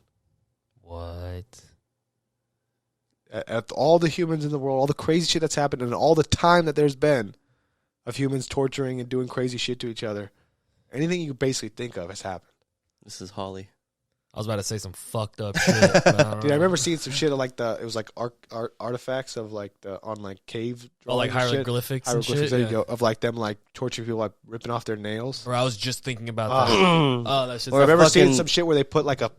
What? at all the humans in the world, all the crazy shit that's happened, and all the time that there's been of humans torturing and doing crazy shit to each other, anything you basically think of has happened. This is Holly. I was about to say some fucked up shit. But Dude, I remember seeing some shit of like it was like artifacts of like on like cave like drawings and shit. hieroglyphics and shit. There you go, of like them like torturing people, like ripping off their nails. Or I was just thinking about that. Oh, that shit's Or I remember seeing fucking- some shit where they put like a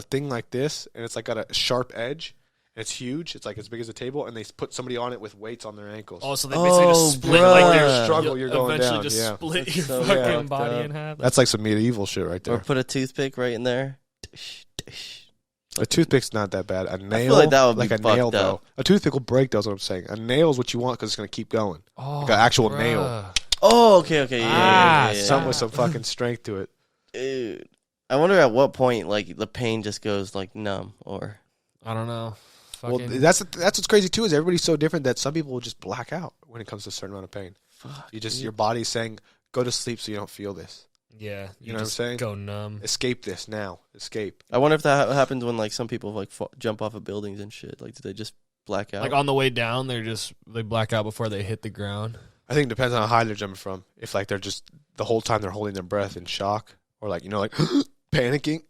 thing like this, and it's like got a sharp edge, and it's huge. It's like as big as a table, and they put somebody on it with weights on their ankles. Oh, so they basically just split bruh. like Your their struggle, you're going eventually down. just Yeah. split That's your so fucking fucked body up. in half. That's like some medieval shit right Or there. put a toothpick right in there. A toothpick's not that bad. A nail, like that would be a nail fucked though. up. A toothpick will break. That's what I'm saying. A nail is what you want because it's gonna keep going. Oh, Like an actual bruh. nail. Oh, okay, yeah. Some with some fucking strength to it. Dude, I wonder at what point like the pain just goes like numb or. I don't know. Well, Fucking- that's what's crazy too, is everybody's so different that some people will just black out when it comes to a certain amount of pain. Fuck. Your body's saying, go to sleep so you don't feel this. yeah, You know what I'm just saying? Go numb. Escape this now. Escape. I wonder if that happens when like some people like jump off of buildings and shit. Like, do they just black out? Like on the way down, they black out before they hit the ground. I think it depends on how high they're jumping from. If like they're just the whole time they're holding their breath in shock, or like like panicking,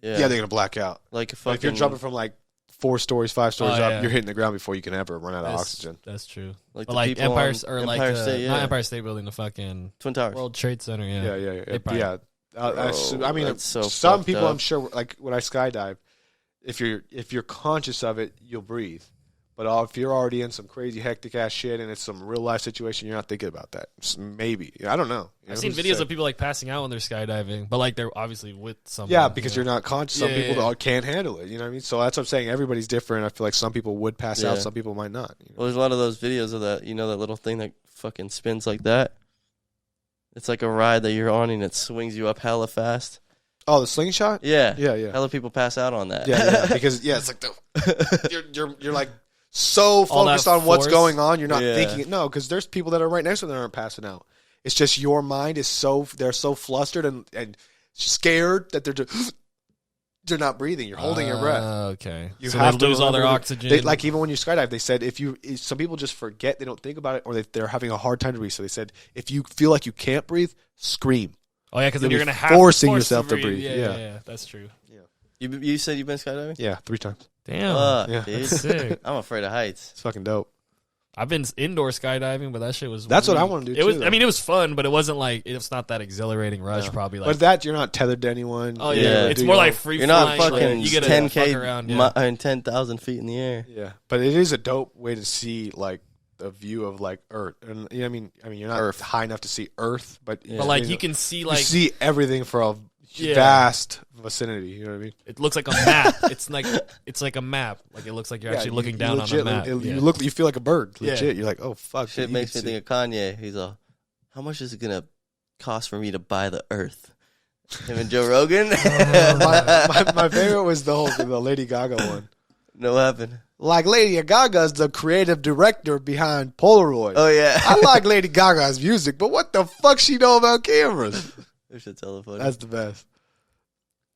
yeah, they're gonna black out. like But if you're jumping from like 4 stories, 5 stories up, yeah. you're hitting the ground before you can ever run out of oxygen. That's true. like But the like people Empire on or like Empire State, not yeah. Empire State Building, the fucking Twin Towers. World Trade Center. Yeah, Yeah. probably- Yeah. I mean, that's so some fucked people, up. I'm sure, like when I skydive, if you're conscious of it, you'll breathe. But if you're already in some crazy hectic ass shit and it's some real life situation, you're not thinking about that. Maybe, I don't know. I've seen videos of people like passing out when they're skydiving, but like they're obviously with someone. Yeah, because you're not conscious. Some Yeah, people yeah. can't handle it. You know what I mean? So that's what I'm saying. Everybody's different. I feel like some people would pass out, Yeah. some people might not. Well, there's a lot of those videos of that. You know that little thing that fucking spins like that. It's like a ride that you're on and it swings you up hella fast. Oh, the slingshot? Yeah, Yeah. Hella people pass out on that. Yeah, because it's like you're like so All that focused on what's force. going on, you're not Yeah. thinking it. No, because there's people that are right next to them that aren't passing out. It's just your mind is they're so flustered and scared that they're not breathing. You're holding your breath. Okay, You so have they to lose all their remember oxygen. like even when you skydive, they said some people just forget, they don't think about it, or they're having a hard time to breathe. So they said if you feel like you can't breathe, scream. oh yeah, because then you'll you're be gonna have forcing force yourself to breathe. Yeah, Yeah. yeah, that's true. You said you've been skydiving? Yeah, 3 times. Damn, Fuck, Yeah. dude. that's sick. I'm afraid of heights. It's fucking dope. I've been indoor skydiving, but that shit was. That's what I weak. wanna do, It was. too, I mean, it was fun, but it wasn't like it's not that exhilarating rush. No. Probably like. But that you're not tethered to anyone. oh You're yeah, able to it's do more your like own- free. You're not flying, like, fucking you get 10K fuck around. Yeah. and 10,000 feet in the air. Yeah, but it is a dope way to see like the view of like Earth, and yeah, I mean you're not Earth. high enough to see Earth, but Yeah. But like you can see you like see everything for a Yeah. vast vicinity. You know what I mean? it looks like a map. It's like a map. Like it looks like you're actually looking down on a map. You feel like a bird. Yeah. Legit. You're like, oh fuck. Shit you makes can me see. think of Kanye. He's all, how much is it going to cost for me to buy the earth? Him and Joe Rogan? my favorite was the Lady Gaga one. No happened. Like Lady Gaga's the creative director behind Polaroid. Oh, yeah. I like Lady Gaga's music, but what the fuck she know about cameras? We should tell the funny. That's the best.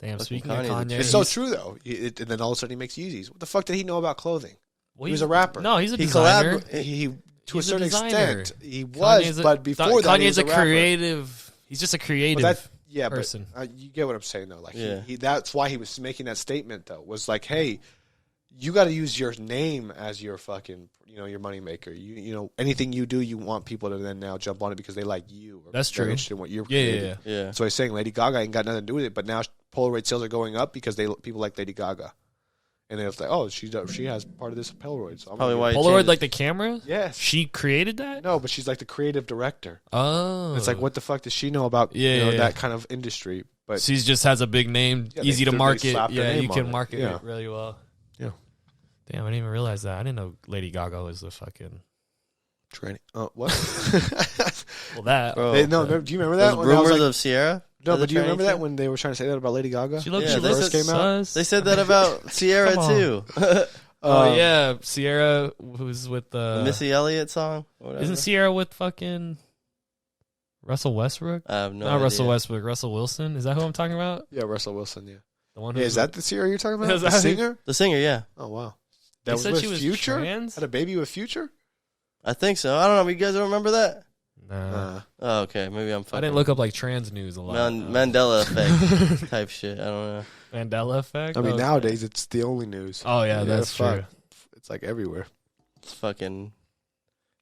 Damn. Fucking Speaking of Kanye's a Kanye, trip. It's so true though. And then all of a sudden he makes Yeezys. What the fuck did he know about clothing? well, He was a rapper. No, he's a He designer. He to a He's a certain designer. extent he was, Kanye's a- but before that he Kanye's was a a rapper. creative. He's just a creative. But that, person. But you get what I'm saying though. Like Yeah. that's why he was making that statement though. Was like, hey, you got to use your name as your fucking, your moneymaker. You know, anything you do, you want people to then now jump on it because they like you. Or That's they're true. Interested in what you're Yeah, creating. yeah. Yeah. So he's saying Lady Gaga ain't got nothing to do with it, but now Polaroid sales are going up because people like Lady Gaga, and it's like, oh, she has part of this Polaroid. So I'm Probably gonna why get he Polaroid, changed- like the camera. it. Yes. She created that. No, but she's like the creative director. Oh, It's like, what the fuck does she know about Yeah, yeah. that kind of industry? But She just has a big name, Yeah, easy to they market. slapped her Yeah, name you on can it. market Yeah. it really well. Yeah. Damn, I didn't even realize that. I didn't know Lady Gaga was the fucking. training. What? Well, that. Bro, do you remember that? those when I was rumors like- of Sierra? no, As a but do you remember tranny that thing? when they were trying to say that about Lady Gaga? She looked. Yeah, she they looks said- came out? sus. They said that about Sierra, Come on. too. Oh yeah, Sierra, who's with the Missy Elliott song? Or whatever. Isn't Sierra with fucking Russell Westbrook? I have no Not idea. Russell Westbrook. Russell Wilson. Is that who I'm talking about? Yeah, Russell Wilson. Yeah. The one. Yeah, is that the Sierra you're talking about? Is The that- singer? The singer, yeah. Oh wow. That was said with she was Future? trans? Had a baby with Future? I think so. I don't know. You guys don't remember that? Nah. Oh, okay. Maybe I'm fucking. I didn't look up like trans news a lot. Mandela effect type shit. I don't know. Mandela effect? I mean, Okay. nowadays it's the only news. Oh, yeah, that's fuck. true. It's like everywhere. It's fucking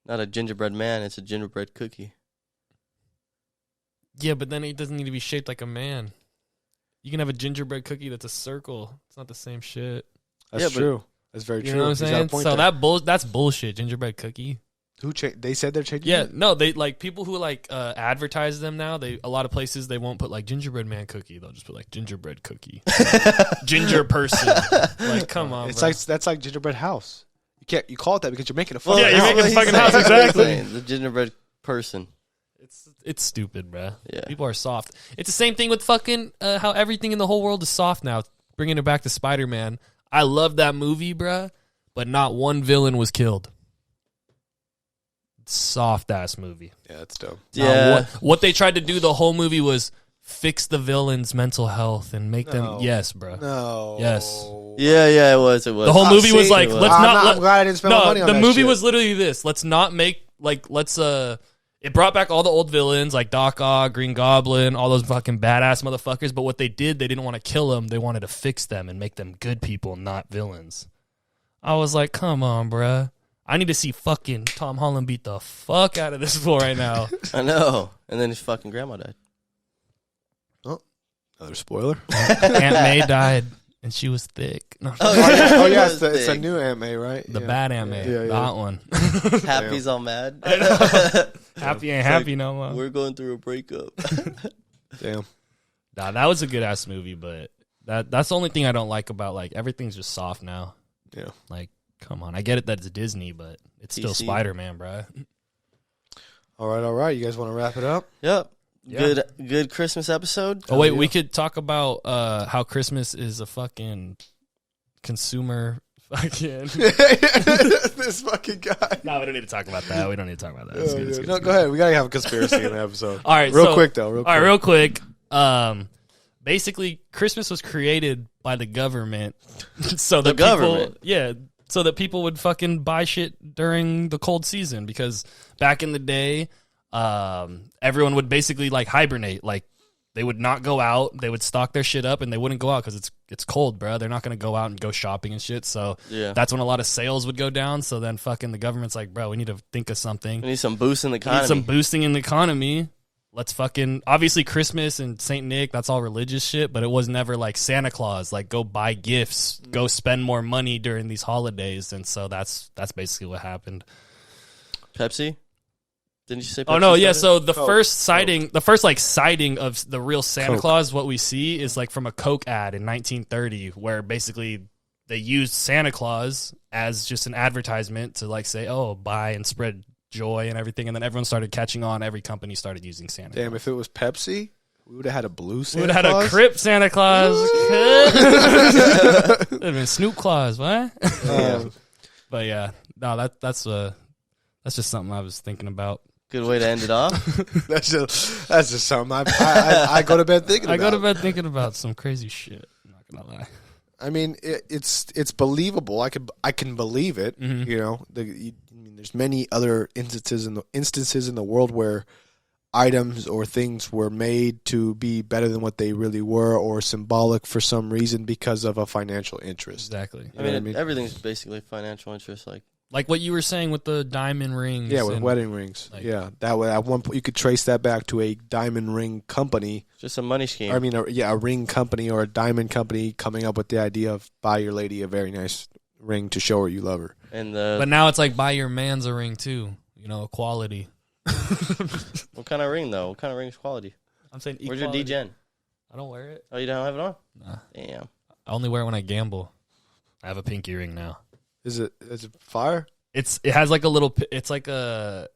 not a gingerbread man. It's a gingerbread cookie. Yeah, but then it doesn't need to be shaped like a man. You can have a gingerbread cookie that's a circle. It's not the same shit. That's true. That's very true. You know what I'm He's got a saying? point So there. that's bullshit. Gingerbread cookie. They said they're changing Yeah, it? no, they like people who like advertise them now. A lot of places they won't put like gingerbread man cookie. They'll just put like gingerbread cookie, ginger person. Like, come on, It's bro. like that's like gingerbread house. You call it that because you're making a Well, fucking yeah, you're house. making a he's fucking saying. house, exactly. He's saying, the gingerbread person. It's stupid, bruh. Yeah. People are soft. It's the same thing with fucking how everything in the whole world is soft now. Bringing it back to Spider-Man. I love that movie, bruh, but not one villain was killed. Soft ass movie. Yeah, that's dope. Yeah. What they tried to do the whole movie was fix the villain's mental health and make them. Yes, bro. No. Yes. Yeah, it was. It was. The whole movie was like, it let's was. not. I'm glad I didn't spend my money on the that movie shit. was literally this. Let's not make let's. It brought back all the old villains like Doc Ock, Green Goblin, all those fucking badass motherfuckers. But what they did, they didn't want to kill them. They wanted to fix them and make them good people, not villains. I was like, come on, bruh. I need to see fucking Tom Holland beat the fuck out of this fool right now. I know. And then his fucking grandma died. Another spoiler. Aunt May died, and she was thick. No, Oh yeah, It was it's a big. new anime, right? the Yeah. bad Aunt May. Yeah, yeah. That one. Happy's all mad. Happy ain't happy no more. We're going through a breakup. Damn. Nah, that was a good ass movie, but that's the only thing I don't like about like everything's just soft now. Yeah. Like, come on, I get it that it's Disney, but it's still PC. Spider-Man, bro. All right. You guys want to wrap it up? Yep. Yeah. Good Christmas episode. Oh wait, yeah. we could talk about how Christmas is a fucking consumer fucking. This fucking guy. No, we don't need to talk about that. We don't need to talk about that. It's good, it's good, No, it's go good. ahead. We gotta have a conspiracy in the episode. All right, real quick though. All right, real quick. Basically, Christmas was created by the government, so that government? so that people would fucking buy shit during the cold season. Because back in the day, everyone would basically like hibernate. Like they would not go out. They would stock their shit up, and they wouldn't go out because it's cold, bro. They're not gonna go out and go shopping and shit. So Yeah. that's when a lot of sales would go down. So then fucking the government's like, bro, we need to think of something. We need some boost in the We economy. need some boosting in the economy. Let's fucking obviously Christmas and Saint Nick, that's all religious shit, but it was never like Santa Claus, like go buy gifts, go spend more money during these holidays, and so that's basically what happened. Pepsi? Didn't you say Pepsi? Oh no, yeah, started? so the Coke. first sighting of the real Santa Coke. Claus, what we see is like from a Coke ad in 1930 where basically they used Santa Claus as just an advertisement to like say, "Oh, buy and spread joy and everything," and then everyone started catching on. Every company started using Santa. Damn, if it was Pepsi, we would have had a blue We Santa would have had Claus. a Crip Santa Claus. It would have been Snoop Claus, what? But yeah, no, that's just something I was thinking about. Good way to end it off. that's just something I go to bed thinking about. I go to bed thinking about some crazy shit. I'm not gonna lie. I mean, it's believable. I can believe it. Mhm. You know, there's many other instances in the world where items or things were made to be better than what they really were, or symbolic for some reason because of a financial interest. Exactly. You know what I mean? Everything's basically financial interest. Like what you were saying with the diamond rings. Yeah, with and- wedding rings. like- Yeah, that way at one point you could trace that back to a diamond ring company. Just a money scheme. I mean, a ring company or a diamond company coming up with the idea of buy your lady a very nice ring to show her you love her. And But now it's like buy your man's a ring too. You know, equality. what kind of ring though? What kind of ring is quality? I'm saying Where's your equality. D-Gen? I don't wear it. Oh, you don't have it on? Nah. Damn. I only wear it when I gamble. I have a pinky ring now. Is it fire? It has like a little. It's like a.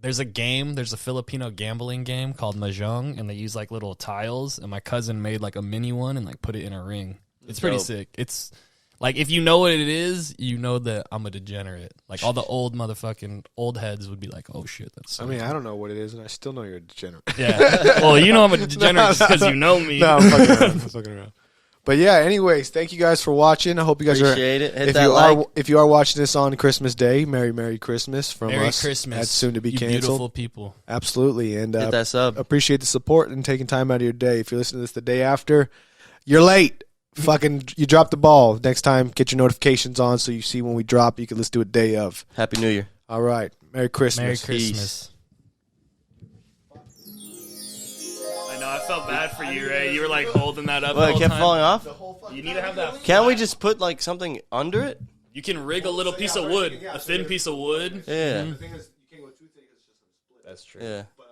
There's a game. There's a Filipino gambling game called Mahjong, and they use like little tiles. And my cousin made like a mini one and like put it in a ring. It's pretty Dope. sick. It's like if you know what it is, you know that I'm a degenerate. Like all the old motherfucking old heads would be like, "Oh shit, that's." I mean, I don't know what it is, and I still know you're a degenerate. yeah. Well, you know I'm a degenerate just because you know me. No, I'm fucking around. I'm fucking around. But yeah, anyways, thank you guys for watching. I hope you guys Appreciate it. Hit if that you like. are if you are watching this on Christmas Day, Merry Christmas from Merry us Christmas. at Soon to Be you Canceled. beautiful people. Absolutely, and Hit that sub. appreciate the support and taking time out of your day. If you're listening to this the day after, you're late. Fucking, you dropped the ball. Next time, get your notifications on so you see when we drop. You can listen to it day of. Happy New Year. All right, Merry Christmas. Merry Peace. Christmas. I know. I felt bad for you, Ray. You were like holding that up. Well, the it whole kept time. falling off. You need to have that. Can't we just put like something under it? You can rig a little piece of wood, a thin piece of wood. Yeah. The thing is, you can't go too thick. It's just a split. That's true. Yeah. But